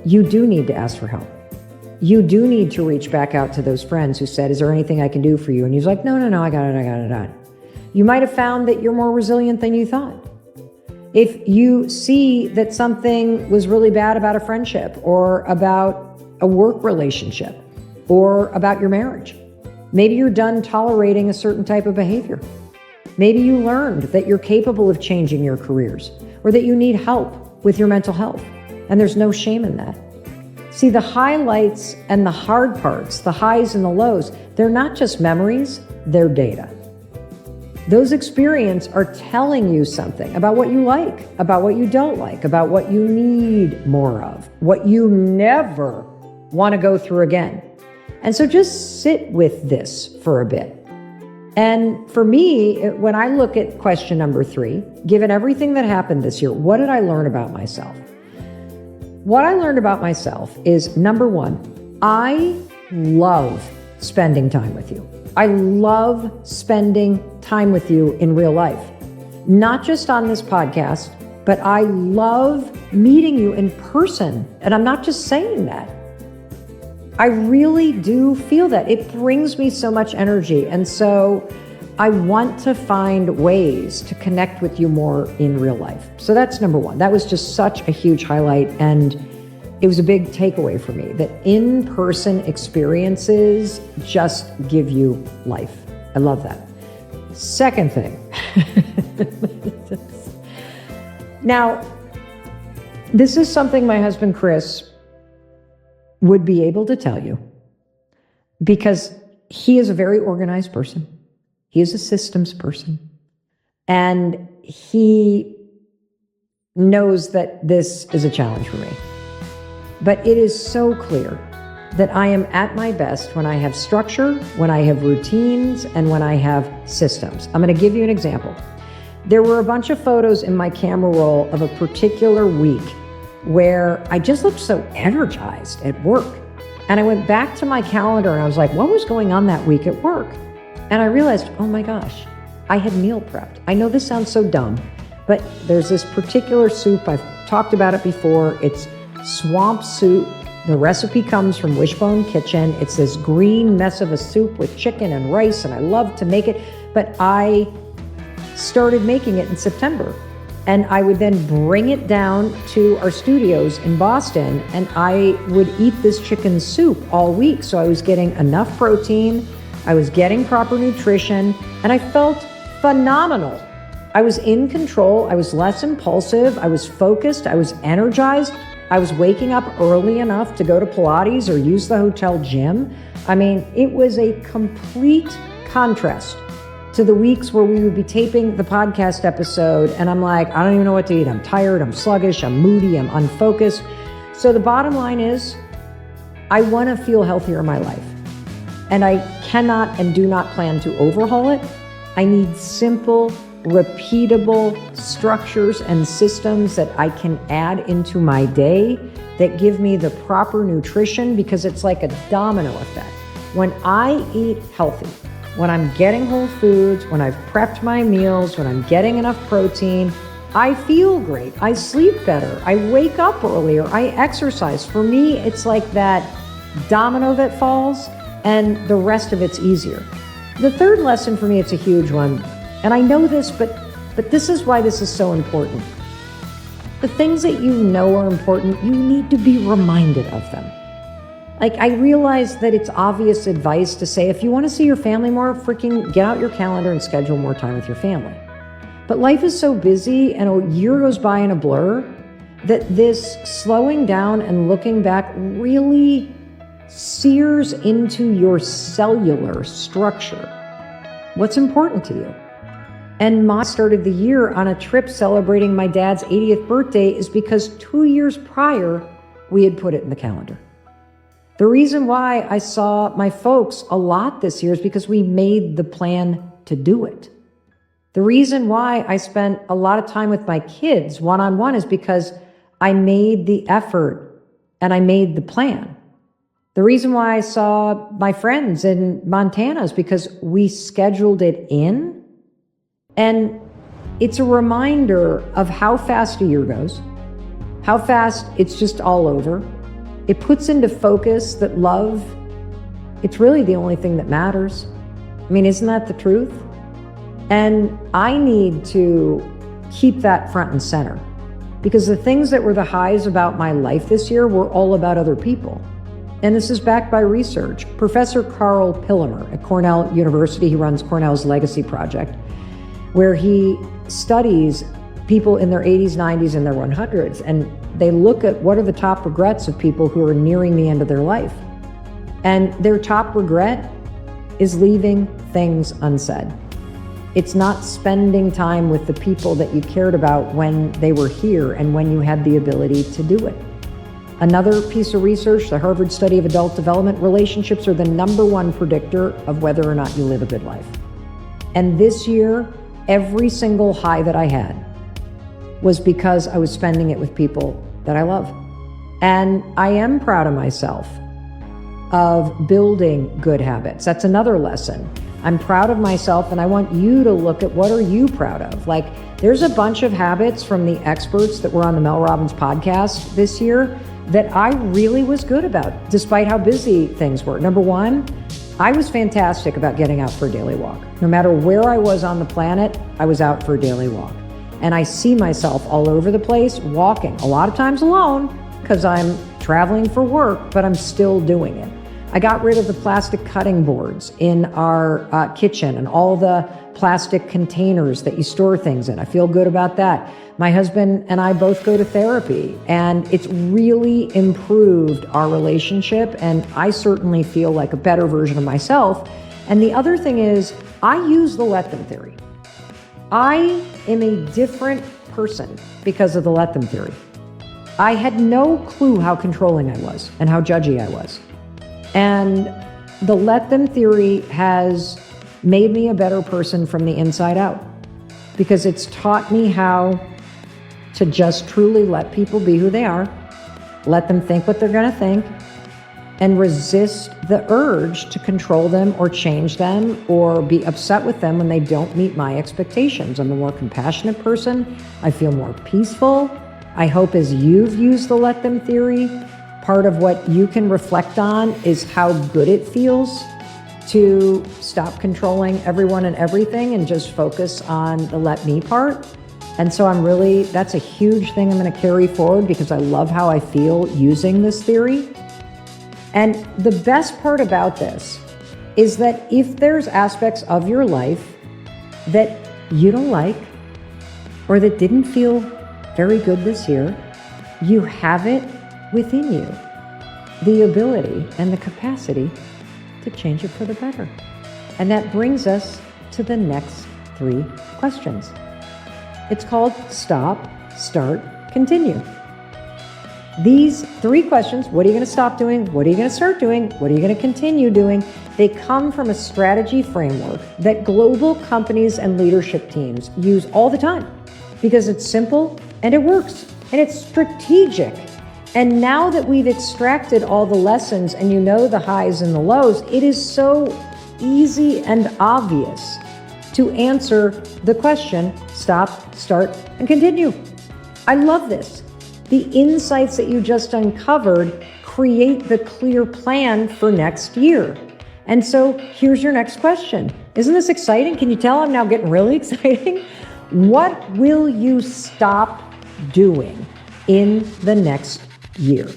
You do need to ask for help. You do need to reach back out to those friends who said, is there anything I can do for you? And he's like, no, I got it. You might have found that you're more resilient than you thought. If you see that something was really bad about a friendship or about a work relationship or about your marriage, maybe you're done tolerating a certain type of behavior. Maybe you learned that you're capable of changing your careers or that you need help with your mental health. And there's no shame in that. See, the highlights and the hard parts, the highs and the lows, they're not just memories, they're data. Those experiences are telling you something about what you like, about what you don't like, about what you need more of, what you never want to go through again. And so just sit with this for a bit. And for me, when I look at question number 3, given everything that happened this year, what did I learn about myself? What I learned about myself is, number 1, I love spending time with you. I love spending time with you in real life, not just on this podcast, but I love meeting you in person. And I'm not just saying that. I really do feel that. It brings me so much energy. And so I want to find ways to connect with you more in real life. So that's number 1. That was just such a huge highlight. And it was a big takeaway for me that in-person experiences just give you life. I love that. Second thing. Now, this is something my husband, Chris, would be able to tell you because he is a very organized person. He is a systems person. And he knows that this is a challenge for me. But it is so clear that I am at my best when I have structure, when I have routines, and when I have systems. I'm going to give you an example. There were a bunch of photos in my camera roll of a particular week where I just looked so energized at work. And I went back to my calendar and I was like, what was going on that week at work? And I realized, oh my gosh, I had meal prepped. I know this sounds so dumb, but there's this particular soup. I've talked about it before. It's swamp soup. The recipe comes from Wishbone Kitchen. It's this green mess of a soup with chicken and rice, and I love to make it. But I started making it in September. And I would then bring it down to our studios in Boston, and I would eat this chicken soup all week. So I was getting enough protein, I was getting proper nutrition, and I felt phenomenal. I was in control, I was less impulsive, I was focused, I was energized, I was waking up early enough to go to Pilates or use the hotel gym. I mean, it was a complete contrast to the weeks where we would be taping the podcast episode and I'm like, I don't even know what to eat. I'm tired, I'm sluggish, I'm moody, I'm unfocused. So the bottom line is, I want to feel healthier in my life. And I cannot and do not plan to overhaul it. I need simple, repeatable structures and systems that I can add into my day that give me the proper nutrition, because it's like a domino effect. When I eat healthy, when I'm getting whole foods, when I've prepped my meals, when I'm getting enough protein, I feel great. I sleep better. I wake up earlier. I exercise. For me, it's like that domino that falls and the rest of it's easier. The third lesson for me, it's a huge one. And I know this, but this is why this is so important. The things that you know are important, you need to be reminded of them. Like, I realize that it's obvious advice to say, if you want to see your family more, freaking get out your calendar and schedule more time with your family. But life is so busy and a year goes by in a blur that this slowing down and looking back really sears into your cellular structure. What's important to you? And Ma started the year on a trip celebrating my dad's 80th birthday is because 2 years prior, we had put it in the calendar. The reason why I saw my folks a lot this year is because we made the plan to do it. The reason why I spent a lot of time with my kids one-on-one is because I made the effort and I made the plan. The reason why I saw my friends in Montana is because we scheduled it in. And it's a reminder of how fast a year goes, how fast it's just all over. It puts into focus that love, it's really the only thing that matters. I mean, isn't that the truth? And I need to keep that front and center, because the things that were the highs about my life this year were all about other people. And this is backed by research. Professor Carl Pillemer at Cornell University, he runs Cornell's Legacy Project, where he studies people in their 80s, 90s, and their 100s. And they look at what are the top regrets of people who are nearing the end of their life. And their top regret is leaving things unsaid. It's not spending time with the people that you cared about when they were here and when you had the ability to do it. Another piece of research, the Harvard study of adult development, relationships are the #1 predictor of whether or not you live a good life. And this year, every single high that I had was because I was spending it with people that I love. And I am proud of myself of building good habits. That's another lesson. I'm proud of myself, and I want you to look at what are you proud of. Like, there's a bunch of habits from the experts that were on the Mel Robbins podcast this year that I really was good about, despite how busy things were. Number one, I was fantastic about getting out for a daily walk. No matter where I was on the planet, I was out for a daily walk. And I see myself all over the place walking, a lot of times alone because I'm traveling for work, but I'm still doing it. I got rid of the plastic cutting boards in our kitchen and all the plastic containers that you store things in. I feel good about that. My husband and I both go to therapy, and it's really improved our relationship, and I certainly feel like a better version of myself. And the other thing is, I use the let them theory. I am a different person because of the let them theory. I had no clue how controlling I was and how judgy I was. And the let them theory has made me a better person from the inside out, because it's taught me how to just truly let people be who they are, let them think what they're going to think, and resist the urge to control them or change them or be upset with them when they don't meet my expectations. I'm a more compassionate person. I feel more peaceful. I hope as you've used the let them theory, part of what you can reflect on is how good it feels to stop controlling everyone and everything and just focus on the let me part. And so that's a huge thing I'm going to carry forward because I love how I feel using this theory. And the best part about this is that if there's aspects of your life that you don't like or that didn't feel very good this year, you have it within you, the ability and the capacity to change it for the better. And that brings us to the next 3 questions. It's called stop, start, continue. These 3 questions, what are you going to stop doing? What are you going to start doing? What are you going to continue doing? They come from a strategy framework that global companies and leadership teams use all the time because it's simple and it works and it's strategic. And now that we've extracted all the lessons and you know the highs and the lows, it is so easy and obvious to answer the question, stop, start, and continue. I love this. The insights that you just uncovered create the clear plan for next year. And so here's your next question. Isn't this exciting? Can you tell I'm now getting really exciting? What will you stop doing in the next year?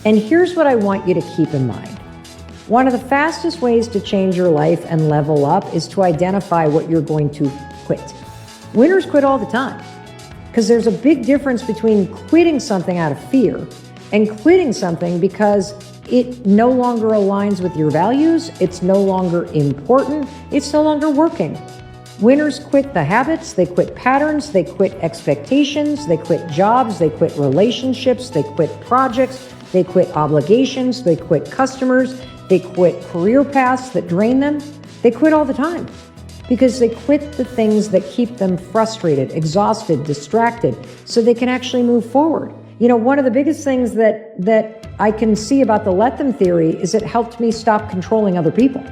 And here's what I want you to keep in mind. One of the fastest ways to change your life and level up is to identify what you're going to quit. Winners quit all the time because there's a big difference between quitting something out of fear and quitting something because it no longer aligns with your values, it's no longer important, it's no longer working. Winners quit the habits, they quit patterns, they quit expectations, they quit jobs, they quit relationships, they quit projects, they quit obligations, they quit customers, they quit career paths that drain them. They quit all the time because they quit the things that keep them frustrated, exhausted, distracted, so they can actually move forward. You know, one of the biggest things that I can see about the let them theory is it helped me stop controlling other people.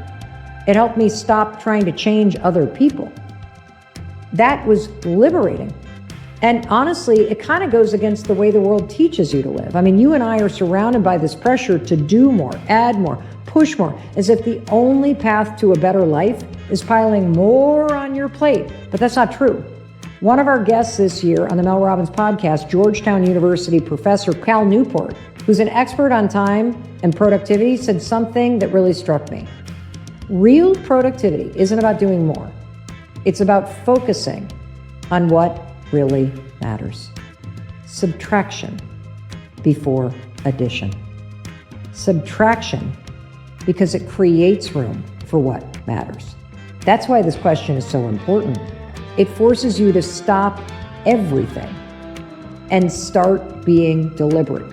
It helped me stop trying to change other people. That was liberating. And honestly, it kind of goes against the way the world teaches you to live. I mean, you and I are surrounded by this pressure to do more, add more, push more, as if the only path to a better life is piling more on your plate. But that's not true. One of our guests this year on the Mel Robbins podcast, Georgetown University professor Cal Newport, who's an expert on time and productivity, said something that really struck me. Real productivity isn't about doing more. It's about focusing on what really matters. Subtraction before addition. Subtraction because it creates room for what matters. That's why this question is so important. It forces you to stop everything and start being deliberate.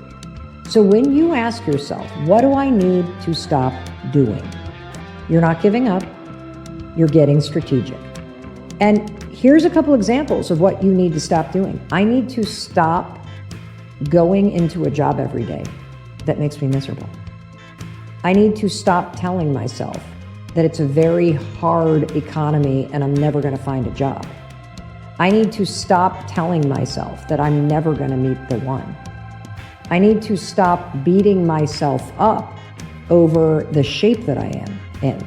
So when you ask yourself, what do I need to stop doing? You're not giving up, you're getting strategic. And here's a couple examples of what you need to stop doing. I need to stop going into a job every day that makes me miserable. I need to stop telling myself that it's a very hard economy and I'm never going to find a job. I need to stop telling myself that I'm never going to meet the one. I need to stop beating myself up over the shape that I am in,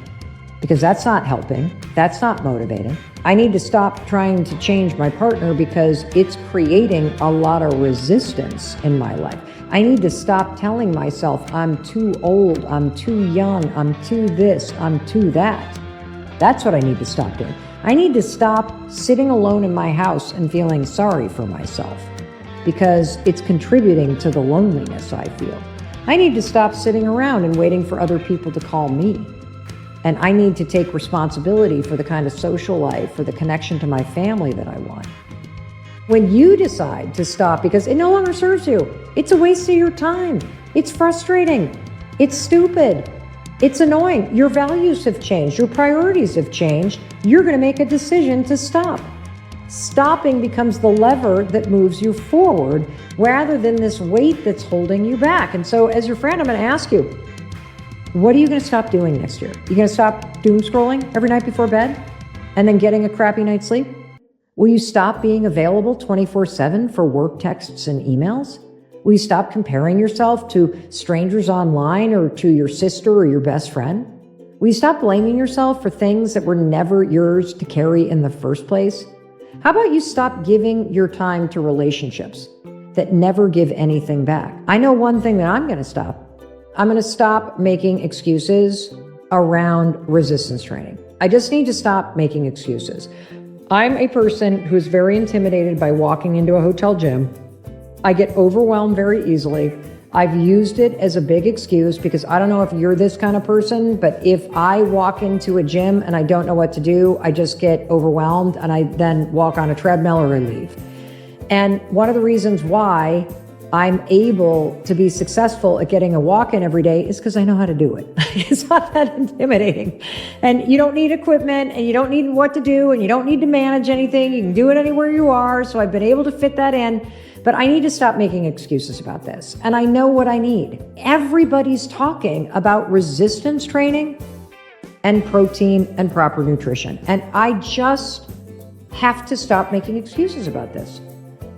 because that's not helping. That's not motivating. I need to stop trying to change my partner because it's creating a lot of resistance in my life. I need to stop telling myself I'm too old, I'm too young, I'm too this, I'm too that. That's what I need to stop doing. I need to stop sitting alone in my house and feeling sorry for myself because it's contributing to the loneliness I feel. I need to stop sitting around and waiting for other people to call me. And I need to take responsibility for the kind of social life, for the connection to my family that I want. When you decide to stop because it no longer serves you, it's a waste of your time. It's frustrating. It's stupid. It's annoying. Your values have changed. Your priorities have changed. You're going to make a decision to stop. Stopping becomes the lever that moves you forward rather than this weight that's holding you back. And so as your friend, I'm going to ask you, What are you going to stop doing next year? You going to stop doom scrolling every night before bed and then getting a crappy night's sleep? Will you stop being available 24/7 for work texts and emails? Will you stop comparing yourself to strangers online or to your sister or your best friend? Will you stop blaming yourself for things that were never yours to carry in the first place? How about you stop giving your time to relationships that never give anything back? I know one thing that I'm going to stop. I'm going to stop making excuses around resistance training. I just need to stop making excuses. I'm a person who's very intimidated by walking into a hotel gym. I get overwhelmed very easily. I've used it as a big excuse because I don't know if you're this kind of person, but if I walk into a gym and I don't know what to do, I just get overwhelmed and I then walk on a treadmill or I leave. And one of the reasons why I'm able to be successful at getting a walk-in every day is because I know how to do it. It's not that intimidating. And you don't need equipment and you don't need what to do and you don't need to manage anything. You can do it anywhere you are. So I've been able to fit that in. But I need to stop making excuses about this. And I know what I need. Everybody's talking about resistance training and protein and proper nutrition. And I just have to stop making excuses about this.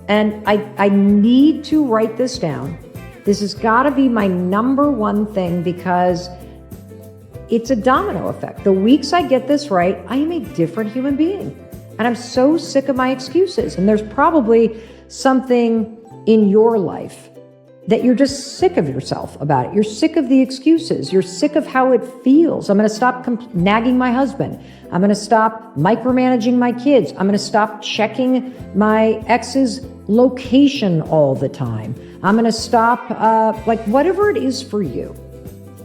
And I need to write this down. This has got to be my number one thing because it's a domino effect. The weeks I get this right, I am a different human being. And I'm so sick of my excuses. And there's probably something in your life that you're just sick of yourself about it. You're sick of the excuses. You're sick of how it feels. I'm going to stop nagging my husband. I'm going to stop micromanaging my kids. I'm going to stop checking my ex's location all the time. I'm going to stop, whatever it is for you.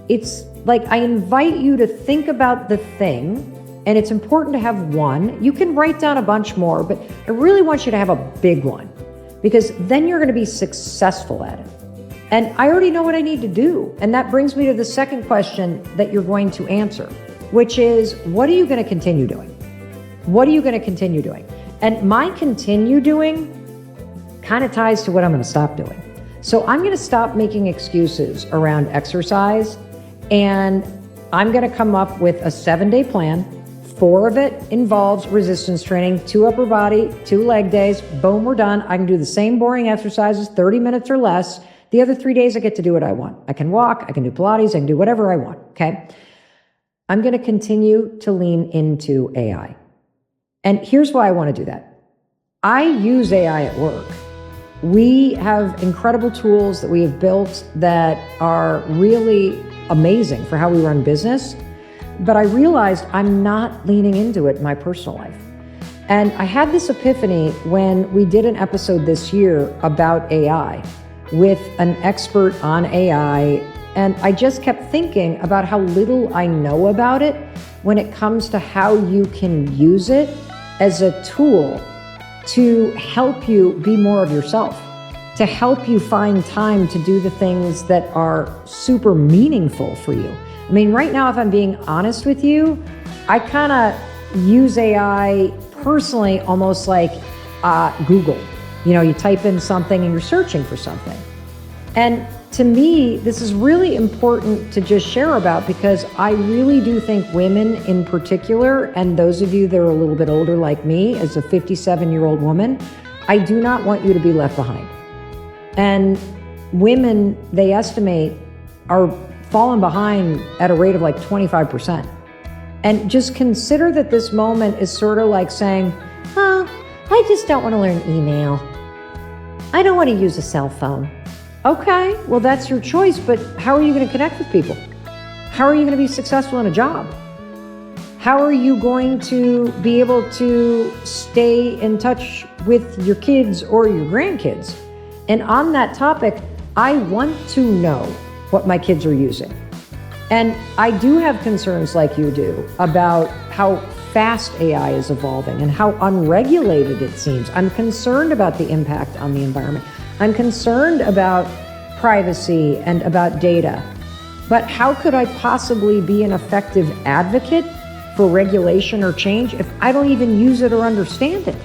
It's like I invite you to think about the thing, and it's important to have one. You can write down a bunch more, but I really want you to have a big one because then you're going to be successful at it. And I already know what I need to do. And that brings me to the second question that you're going to answer, which is, what are you going to continue doing? What are you going to continue doing? And my continue doing kind of ties to what I'm going to stop doing. So I'm going to stop making excuses around exercise, and I'm going to come up with a 7-day plan. 4 of it involves resistance training, 2 upper body, 2 leg days. Boom, we're done. I can do the same boring exercises, 30 minutes or less. The other 3 days I get to do what I want. I can walk, I can do Pilates, I can do whatever I want, okay? I'm going to continue to lean into AI. And here's why I want to do that. I use AI at work. We have incredible tools that we have built that are really amazing for how we run business. But I realized I'm not leaning into it in my personal life. And I had this epiphany when we did an episode this year about AI with an expert on AI. And I just kept thinking about how little I know about it when it comes to how you can use it as a tool to help you be more of yourself, to help you find time to do the things that are super meaningful for you. I mean, right now, if I'm being honest with you, I kind of use AI personally almost like Google. You know, you type in something and you're searching for something. And to me, this is really important to just share about because I really do think women in particular, and those of you that are a little bit older like me, as a 57-year-old woman, I do not want you to be left behind. And women, they estimate, are fallen behind at a rate of like 25%. And just consider that this moment is sort of like saying, oh, I just don't want to learn email. I don't want to use a cell phone. Okay, well, that's your choice, but how are you going to connect with people? How are you going to be successful in a job? How are you going to be able to stay in touch with your kids or your grandkids? And on that topic, I want to know what my kids are using. And I do have concerns like you do about how fast AI is evolving and how unregulated it seems. I'm concerned about the impact on the environment. I'm concerned about privacy and about data. But how could I possibly be an effective advocate for regulation or change if I don't even use it or understand it?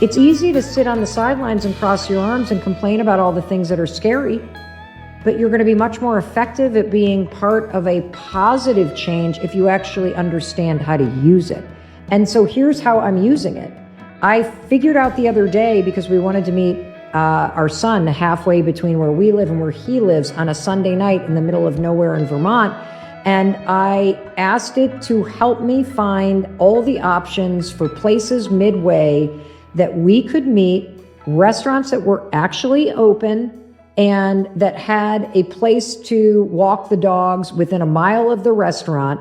It's easy to sit on the sidelines and cross your arms and complain about all the things that are scary. but you're going to be much more effective at being part of a positive change if you actually understand how to use it. And so here's how I'm using it. I figured out the other day, because we wanted to meet our son halfway between where we live and where he lives on a Sunday night in the middle of nowhere in Vermont. And I asked it to help me find all the options for places midway that we could meet, restaurants that were actually open and that had a place to walk the dogs within a mile of the restaurant.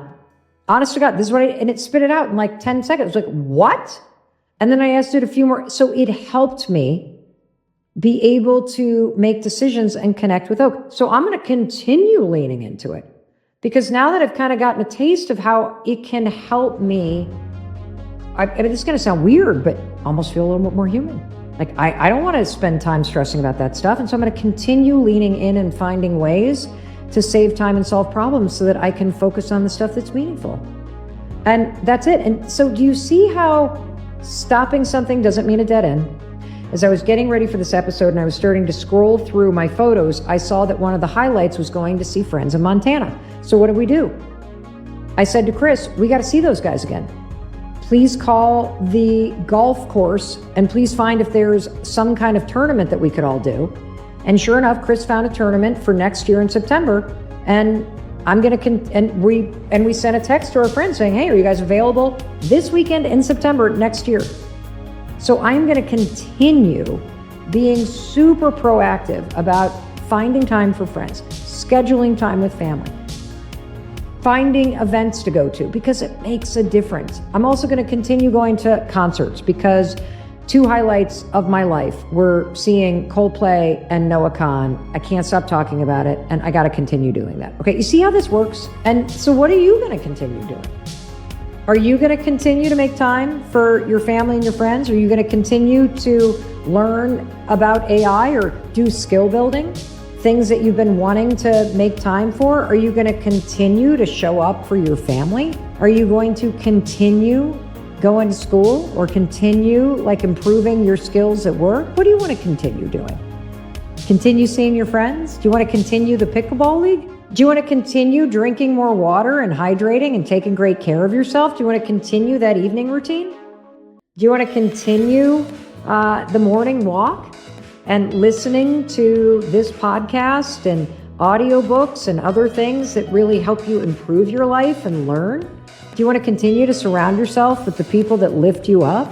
Honest to God, this is what and it spit it out in like 10 seconds. I was like, what? And then I asked it a few more. So it helped me be able to make decisions and connect with Oak. So I'm going to continue leaning into it, because now that I've kind of gotten a taste of how it can help me, I mean, this is going to sound weird, but almost feel a little bit more human. Like I don't want to spend time stressing about that stuff. And so I'm going to continue leaning in and finding ways to save time and solve problems so that I can focus on the stuff that's meaningful. And that's it. And so do you see how stopping something doesn't mean a dead end? As I was getting ready for this episode and I was starting to scroll through my photos, I saw that one of the highlights was going to see friends in Montana. So what do? I said to Chris, we got to see those guys again. Please call the golf course and please find if there's some kind of tournament that we could all do. And sure enough, Chris found a tournament for next year in September. And I'm going to, and we sent a text to our friends saying, hey, are you guys available this weekend in September next year? So I'm going to continue being super proactive about finding time for friends, scheduling time with family, finding events to go to, because it makes a difference. I'm also going to continue going to concerts, because two highlights of my life were seeing Coldplay and Noah Khan. I can't stop talking about it, and I got to continue doing that. Okay, you see how this works? And so what are you going to continue doing? Are you going to continue to make time for your family and your friends? Are you going to continue to learn about AI or do skill building? Things that you've been wanting to make time for? Are you going to continue to show up for your family? Are you going to continue going to school or continue like improving your skills at work? What do you want to continue doing? Continue seeing your friends? Do you want to continue the pickleball league? Do you want to continue drinking more water and hydrating and taking great care of yourself? Do you want to continue that evening routine? Do you want to continue the morning walk and listening to this podcast and audiobooks and other things that really help you improve your life and learn? Do you want to continue to surround yourself with the people that lift you up?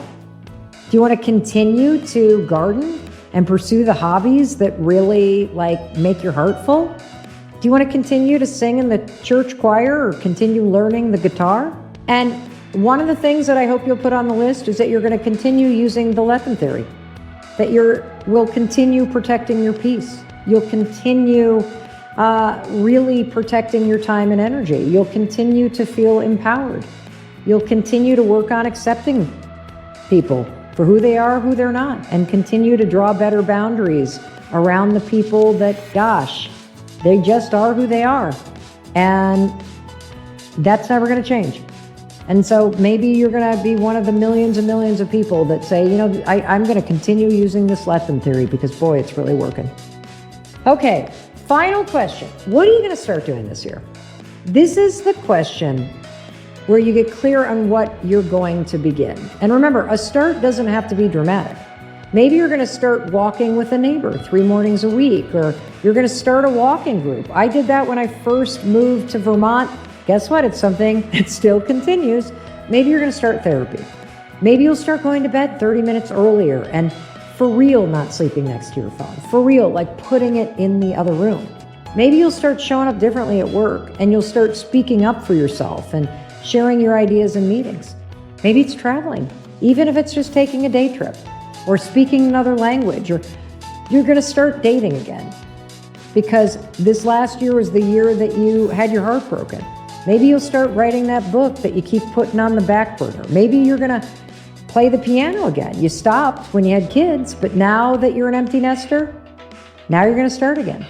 Do you want to continue to garden and pursue the hobbies that really like make your heart full? Do you want to continue to sing in the church choir or continue learning the guitar? And one of the things that I hope you'll put on the list is that you're going to continue using the Lethem theory, that will continue protecting your peace. You'll continue really protecting your time and energy. You'll continue to feel empowered. You'll continue to work on accepting people for who they are, who they're not, and continue to draw better boundaries around the people that, gosh, they just are who they are. And that's never going to change. And so maybe you're going to be one of the millions and millions of people that say, you know, I'm going to continue using this Lethem theory because, boy, it's really working. Okay, final question. What are you going to start doing this year? This is the question where you get clear on what you're going to begin. And remember, a start doesn't have to be dramatic. Maybe you're going to start walking with a neighbor 3 mornings a week, or you're going to start a walking group. I did that when I first moved to Vermont. Guess what? It's something that still continues. Maybe you're going to start therapy. Maybe you'll start going to bed 30 minutes earlier and for real not sleeping next to your phone. For real, like putting it in the other room. Maybe you'll start showing up differently at work and you'll start speaking up for yourself and sharing your ideas in meetings. Maybe it's traveling, even if it's just taking a day trip, or speaking another language, or you're going to start dating again because this last year was the year that you had your heart broken. Maybe you'll start writing that book that you keep putting on the back burner. Maybe you're going to play the piano again. You stopped when you had kids, but now that you're an empty nester, now you're going to start again.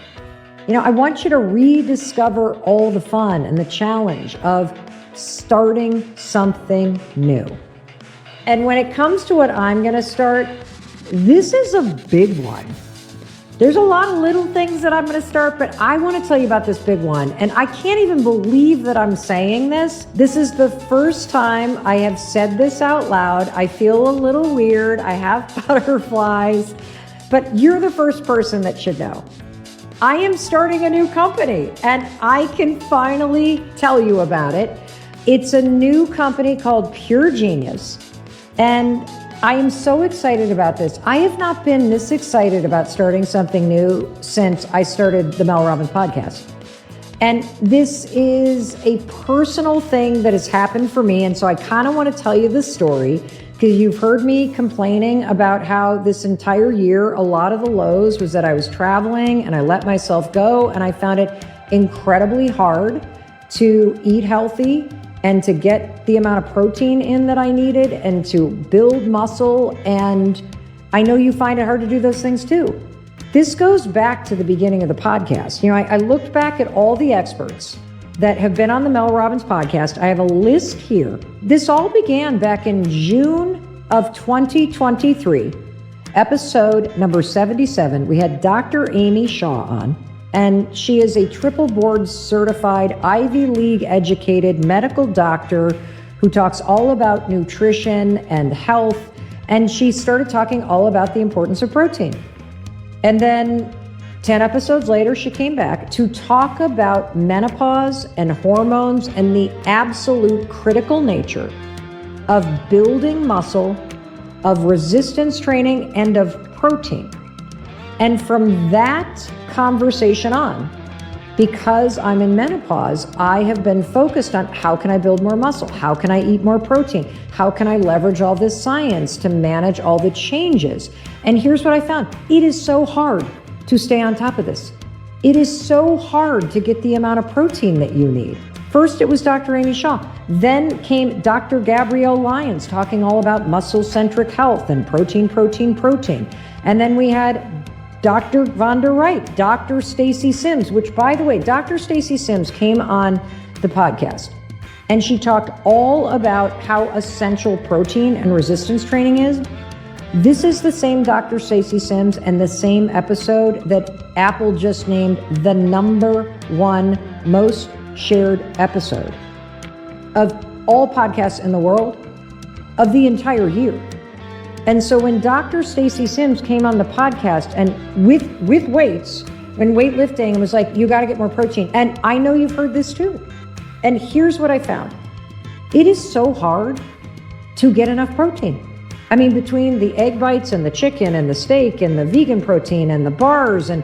You know, I want you to rediscover all the fun and the challenge of starting something new. And when it comes to what I'm going to start, this is a big one. There's a lot of little things that I'm going to start, but I want to tell you about this big one. And I can't even believe that I'm saying this. This is the first time I have said this out loud. I feel a little weird. I have butterflies, but you're the first person that should know. I am starting a new company and I can finally tell you about it. It's a new company called Pure Genius. And I am so excited about this. I have not been this excited about starting something new since I started the Mel Robbins podcast. And this is a personal thing that has happened for me. And so I kind of want to tell you the story because you've heard me complaining about how this entire year, a lot of the lows was that I was traveling and I let myself go. And I found it incredibly hard to eat healthy and to get the amount of protein in that I needed and to build muscle. And I know you find it hard to do those things too. This goes back to the beginning of the podcast. I looked back at all the experts that have been on the Mel Robbins podcast. I have a list here. This all began back in June of 2023, episode number 77. We had Dr. Amy Shaw on. And she is a triple board certified Ivy League educated medical doctor who talks all about nutrition and health. And she started talking all about the importance of protein. And then 10 episodes later, she came back to talk about menopause and hormones and the absolute critical nature of building muscle, of resistance training, and of protein. And from that conversation on, because I'm in menopause, I have been focused on how can I build more muscle? How can I eat more protein? How can I leverage all this science to manage all the changes? And here's what I found. It is so hard to stay on top of this. It is so hard to get the amount of protein that you need. First, it was Dr. Amy Shaw. Then came Dr. Gabrielle Lyons talking all about muscle-centric health and protein. And then we had Dr. Vonda Wright, Dr. Stacy Sims, which, by the way, Dr. Stacy Sims came on the podcast and she talked all about how essential protein and resistance training is. This is the same Dr. Stacy Sims and the same episode that Apple just named the #1 most shared episode of all podcasts in the world of the entire year. And so when Dr. Stacy Sims came on the podcast and with weights and weightlifting and was like, you got to get more protein. And I know you've heard this too. And here's what I found. It is so hard to get enough protein. I mean, between the egg bites and the chicken and the steak and the vegan protein and the bars and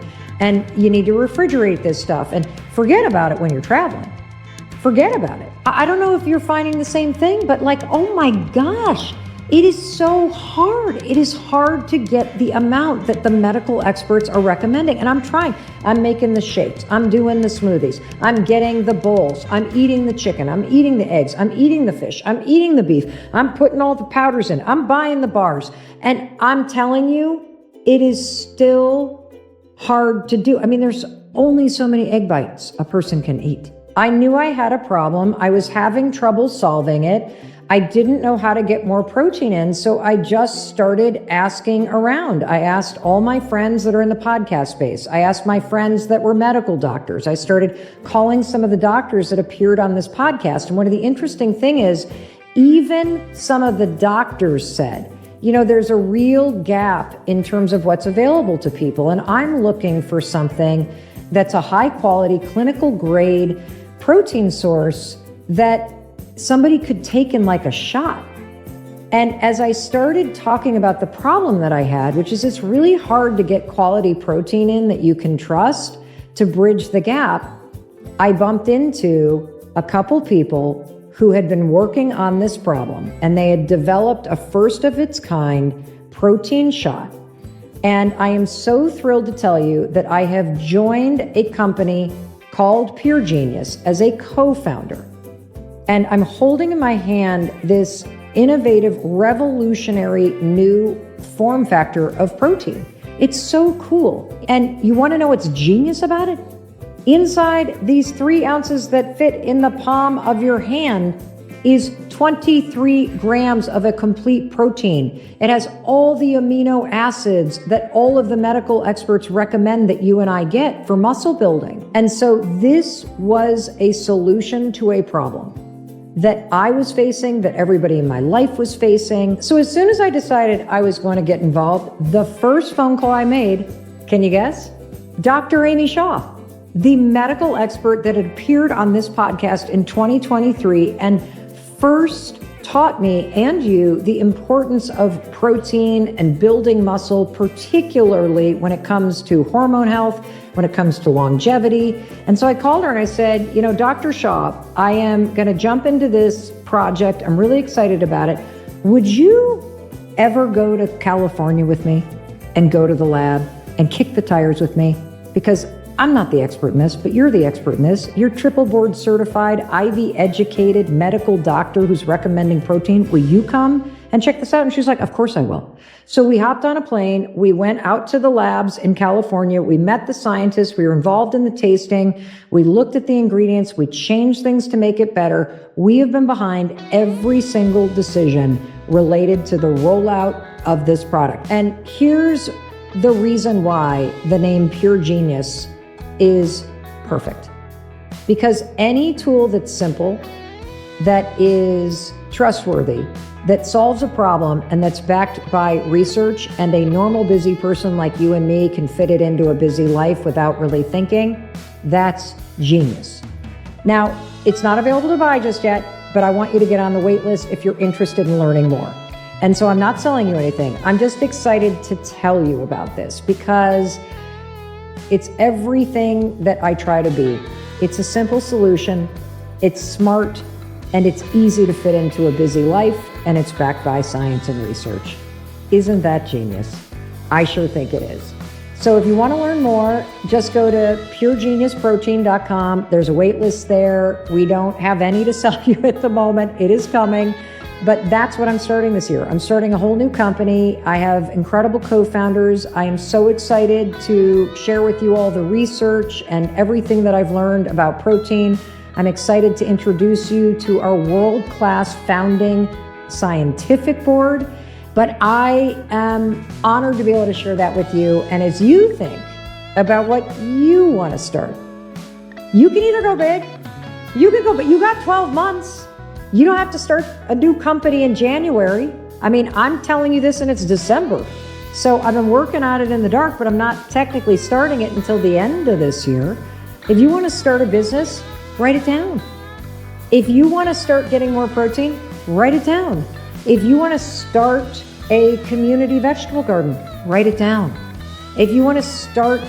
you need to refrigerate this stuff and forget about it when you're traveling. Forget about it. I don't know if you're finding the same thing, but like, oh my gosh. It is so hard. It is hard to get the amount that the medical experts are recommending. And I'm trying. I'm making the shakes. I'm doing the smoothies. I'm getting the bowls. I'm eating the chicken. I'm eating the eggs. I'm eating the fish. I'm eating the beef. I'm putting all the powders in. I'm buying the bars. And I'm telling you, it is still hard to do. I mean, there's only so many egg bites a person can eat. I knew I had a problem. I was having trouble solving it. I didn't know how to get more protein in, so I just started asking around. I asked all my friends that are in the podcast space. I asked my friends that were medical doctors. I started calling some of the doctors that appeared on this podcast. And one of the interesting thing is, even some of the doctors said, there's a real gap in terms of what's available to people. And I'm looking for something that's a high quality, clinical grade protein source that somebody could take in like a shot. And as I started talking about the problem that I had, which is it's really hard to get quality protein in that you can trust to bridge the gap, I bumped into a couple people who had been working on this problem, and they had developed a first of its kind protein shot. And I am so thrilled to tell you that I have joined a company called Pure Genius as a co-founder. And I'm holding in my hand this innovative, revolutionary new form factor of protein. It's so cool. And you want to know what's genius about it? Inside these 3 ounces that fit in the palm of your hand is 23 grams of a complete protein. It has all the amino acids that all of the medical experts recommend that you and I get for muscle building. And so this was a solution to a problem that I was facing, that everybody in my life was facing. So as soon as I decided I was going to get involved, the first phone call I made, can you guess? Dr. Amy Shaw, the medical expert that had appeared on this podcast in 2023 and first taught me and you the importance of protein and building muscle, particularly when it comes to hormone health, when it comes to longevity. And so I called her and I said, Dr. Shaw, I am going to jump into this project. I'm really excited about it. Would you ever go to California with me and go to the lab and kick the tires with me? Because I'm not the expert in this, but you're the expert in this. You're triple board certified, Ivy educated medical doctor who's recommending protein. Will you come and check this out? And she's like, of course I will. So we hopped on a plane. We went out to the labs in California. We met the scientists. We were involved in the tasting. We looked at the ingredients. We changed things to make it better. We have been behind every single decision related to the rollout of this product. And here's the reason why the name Pure Genius is perfect. Because any tool that's simple, that is trustworthy, that solves a problem, and that's backed by research, and a normal busy person like you and me can fit it into a busy life without really thinking, that's genius. Now, it's not available to buy just yet, but I want you to get on the wait list if you're interested in learning more. And so I'm not selling you anything. I'm just excited to tell you about this because it's everything that I try to be. It's a simple solution, it's smart, and it's easy to fit into a busy life, and it's backed by science and research. Isn't that genius? I sure think it is. So if you want to learn more, just go to puregeniusprotein.com. There's a wait list there. We don't have any to sell you at the moment. It is coming. But that's what I'm starting this year. I'm starting a whole new company. I have incredible co-founders. I am so excited to share with you all the research and everything that I've learned about protein. I'm excited to introduce you to our world-class founding scientific board. But I am honored to be able to share that with you. And as you think about what you want to start, you can either go big, you can go, but you got 12 months. You don't have to start a new company in January. I mean, I'm telling you this and it's December. So I've been working on it in the dark, but I'm not technically starting it until the end of this year. If you want to start a business, write it down. If you want to start getting more protein, write it down. If you want to start a community vegetable garden, write it down. If you want to start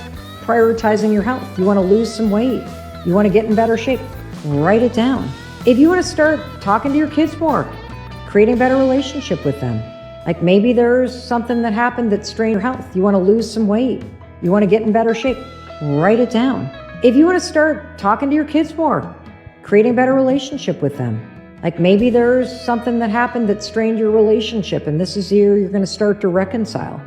prioritizing your health, you want to lose some weight, you want to get in better shape, write it down. If you want to start talking to your kids more, creating a better relationship with them, like maybe there's something that happened that strained your health, you want to lose some weight, you want to get in better shape, write it down. If you want to start talking to your kids more, creating a better relationship with them, like maybe there's something that happened that strained your relationship and this is the year you're going to start to reconcile.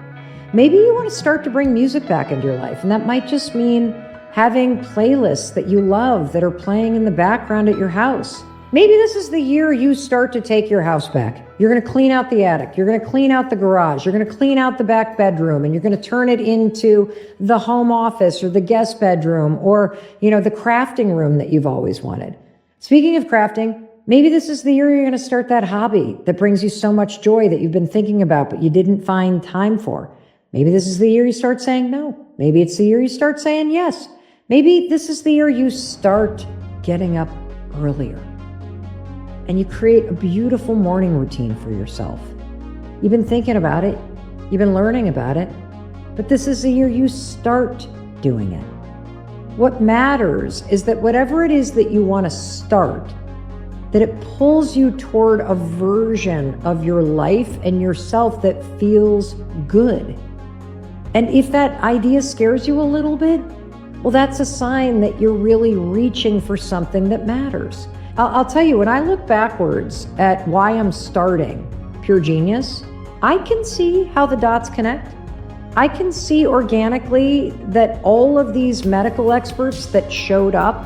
Maybe you want to start to bring music back into your life, and that might just mean having playlists that you love that are playing in the background at your house. Maybe this is the year you start to take your house back. You're going to clean out the attic. You're going to clean out the garage. You're going to clean out the back bedroom, and you're going to turn it into the home office or the guest bedroom or, the crafting room that you've always wanted. Speaking of crafting, maybe this is the year you're going to start that hobby that brings you so much joy that you've been thinking about, but you didn't find time for. Maybe this is the year you start saying no. Maybe it's the year you start saying yes. Maybe this is the year you start getting up earlier and you create a beautiful morning routine for yourself. You've been thinking about it, you've been learning about it, but this is the year you start doing it. What matters is that whatever it is that you want to start, that it pulls you toward a version of your life and yourself that feels good. And if that idea scares you a little bit, well, that's a sign that you're really reaching for something that matters. I'll tell you, when I look backwards at why I'm starting Pure Genius, I can see how the dots connect. I can see organically that all of these medical experts that showed up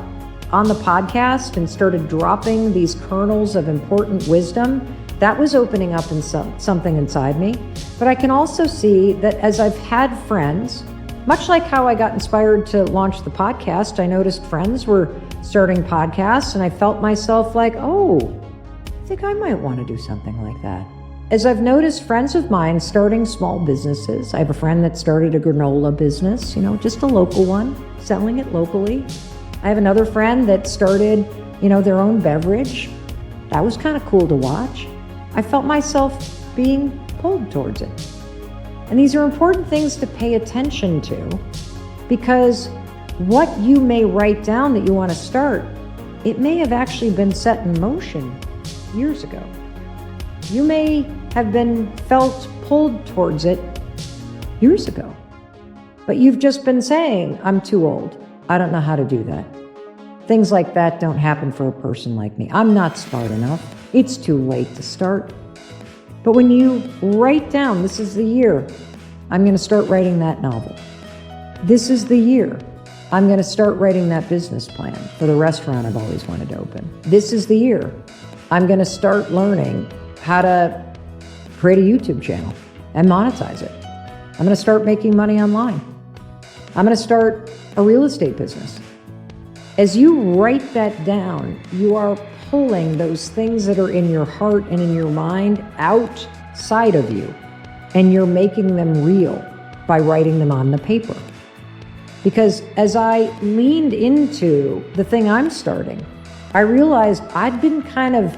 on the podcast and started dropping these kernels of important wisdom, that was opening up in something inside me. But I can also see that as I've had friends, much like how I got inspired to launch the podcast, I noticed friends were starting podcasts and I felt myself like, oh, I think I might want to do something like that. As I've noticed friends of mine starting small businesses, I have a friend that started a granola business, just a local one, selling it locally. I have another friend that started, their own beverage. That was kind of cool to watch. I felt myself being pulled towards it. And these are important things to pay attention to, because what you may write down that you want to start, it may have actually been set in motion years ago. You may have been felt pulled towards it years ago, but you've just been saying, I'm too old. I don't know how to do that. Things like that don't happen for a person like me. I'm not smart enough. It's too late to start. But when you write down, this is the year I'm going to start writing that novel. This is the year I'm going to start writing that business plan for the restaurant I've always wanted to open. This is the year I'm going to start learning how to create a YouTube channel and monetize it. I'm going to start making money online. I'm going to start a real estate business. As you write that down, you are pulling those things that are in your heart and in your mind outside of you, and you're making them real by writing them on the paper. Because as I leaned into the thing I'm starting, I realized I'd been kind of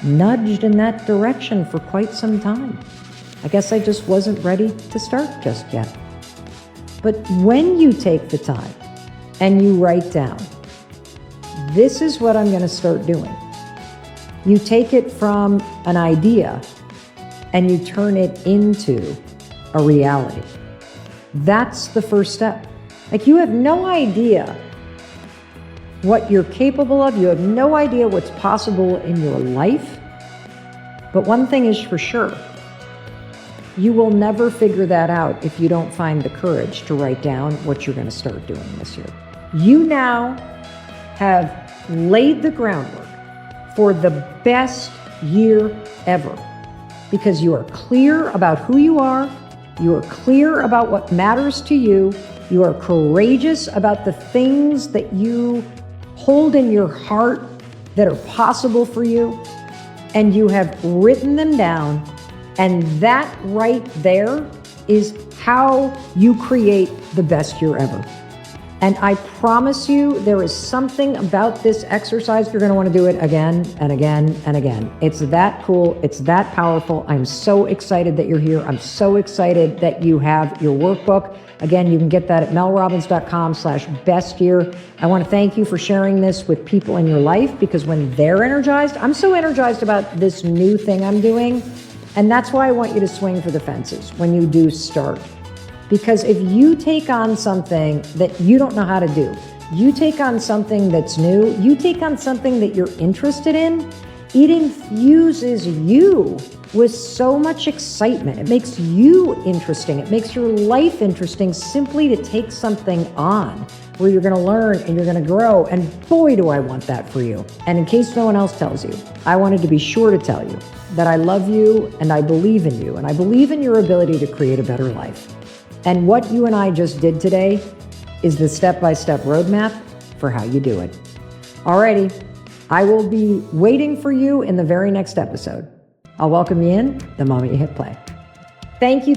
nudged in that direction for quite some time. I guess I just wasn't ready to start just yet. But when you take the time and you write down, this is what I'm going to start doing. You take it from an idea and you turn it into a reality. That's the first step. Like, you have no idea what you're capable of. You have no idea what's possible in your life. But one thing is for sure, you will never figure that out if you don't find the courage to write down what you're going to start doing this year. You now have laid the groundwork for the best year ever, because you are clear about who you are are clear about what matters to you, you are courageous about the things that you hold in your heart that are possible for you, and you have written them down, and that right there is how you create the best year ever. And I promise you, there is something about this exercise, you're going to want to do it again and again and again. It's that cool. It's that powerful. I'm so excited that you're here. I'm so excited that you have your workbook. Again, you can get that at melrobbins.com/bestyear. I want to thank you for sharing this with people in your life, because when they're energized, I'm so energized about this new thing I'm doing. And that's why I want you to swing for the fences when you do start. Because if you take on something that you don't know how to do, you take on something that's new, you take on something that you're interested in, it infuses you with so much excitement. It makes you interesting. It makes your life interesting simply to take something on where you're going to learn and you're going to grow. And boy, do I want that for you. And in case no one else tells you, I wanted to be sure to tell you that I love you and I believe in you and I believe in your ability to create a better life. And what you and I just did today is the step-by-step roadmap for how you do it. Alrighty, I will be waiting for you in the very next episode. I'll welcome you in the moment you hit play. Thank you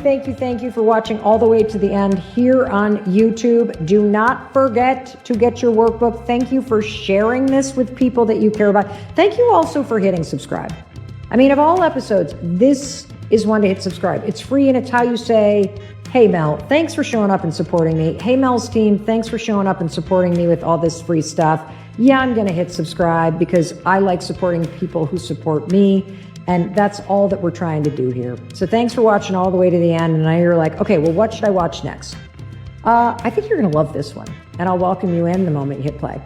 for watching all the way to the end here on YouTube. Do not forget to get your workbook. Thank you for sharing this with people that you care about. Thank you also for hitting subscribe. I mean, of all episodes, this is one to hit subscribe. It's free and it's how you say, hey, Mel, thanks for showing up and supporting me. Hey, Mel's team, thanks for showing up and supporting me with all this free stuff. Yeah, I'm going to hit subscribe because I like supporting people who support me. And that's all that we're trying to do here. So thanks for watching all the way to the end. And now you're like, okay, well, what should I watch next? I think you're going to love this one. And I'll welcome you in the moment you hit play.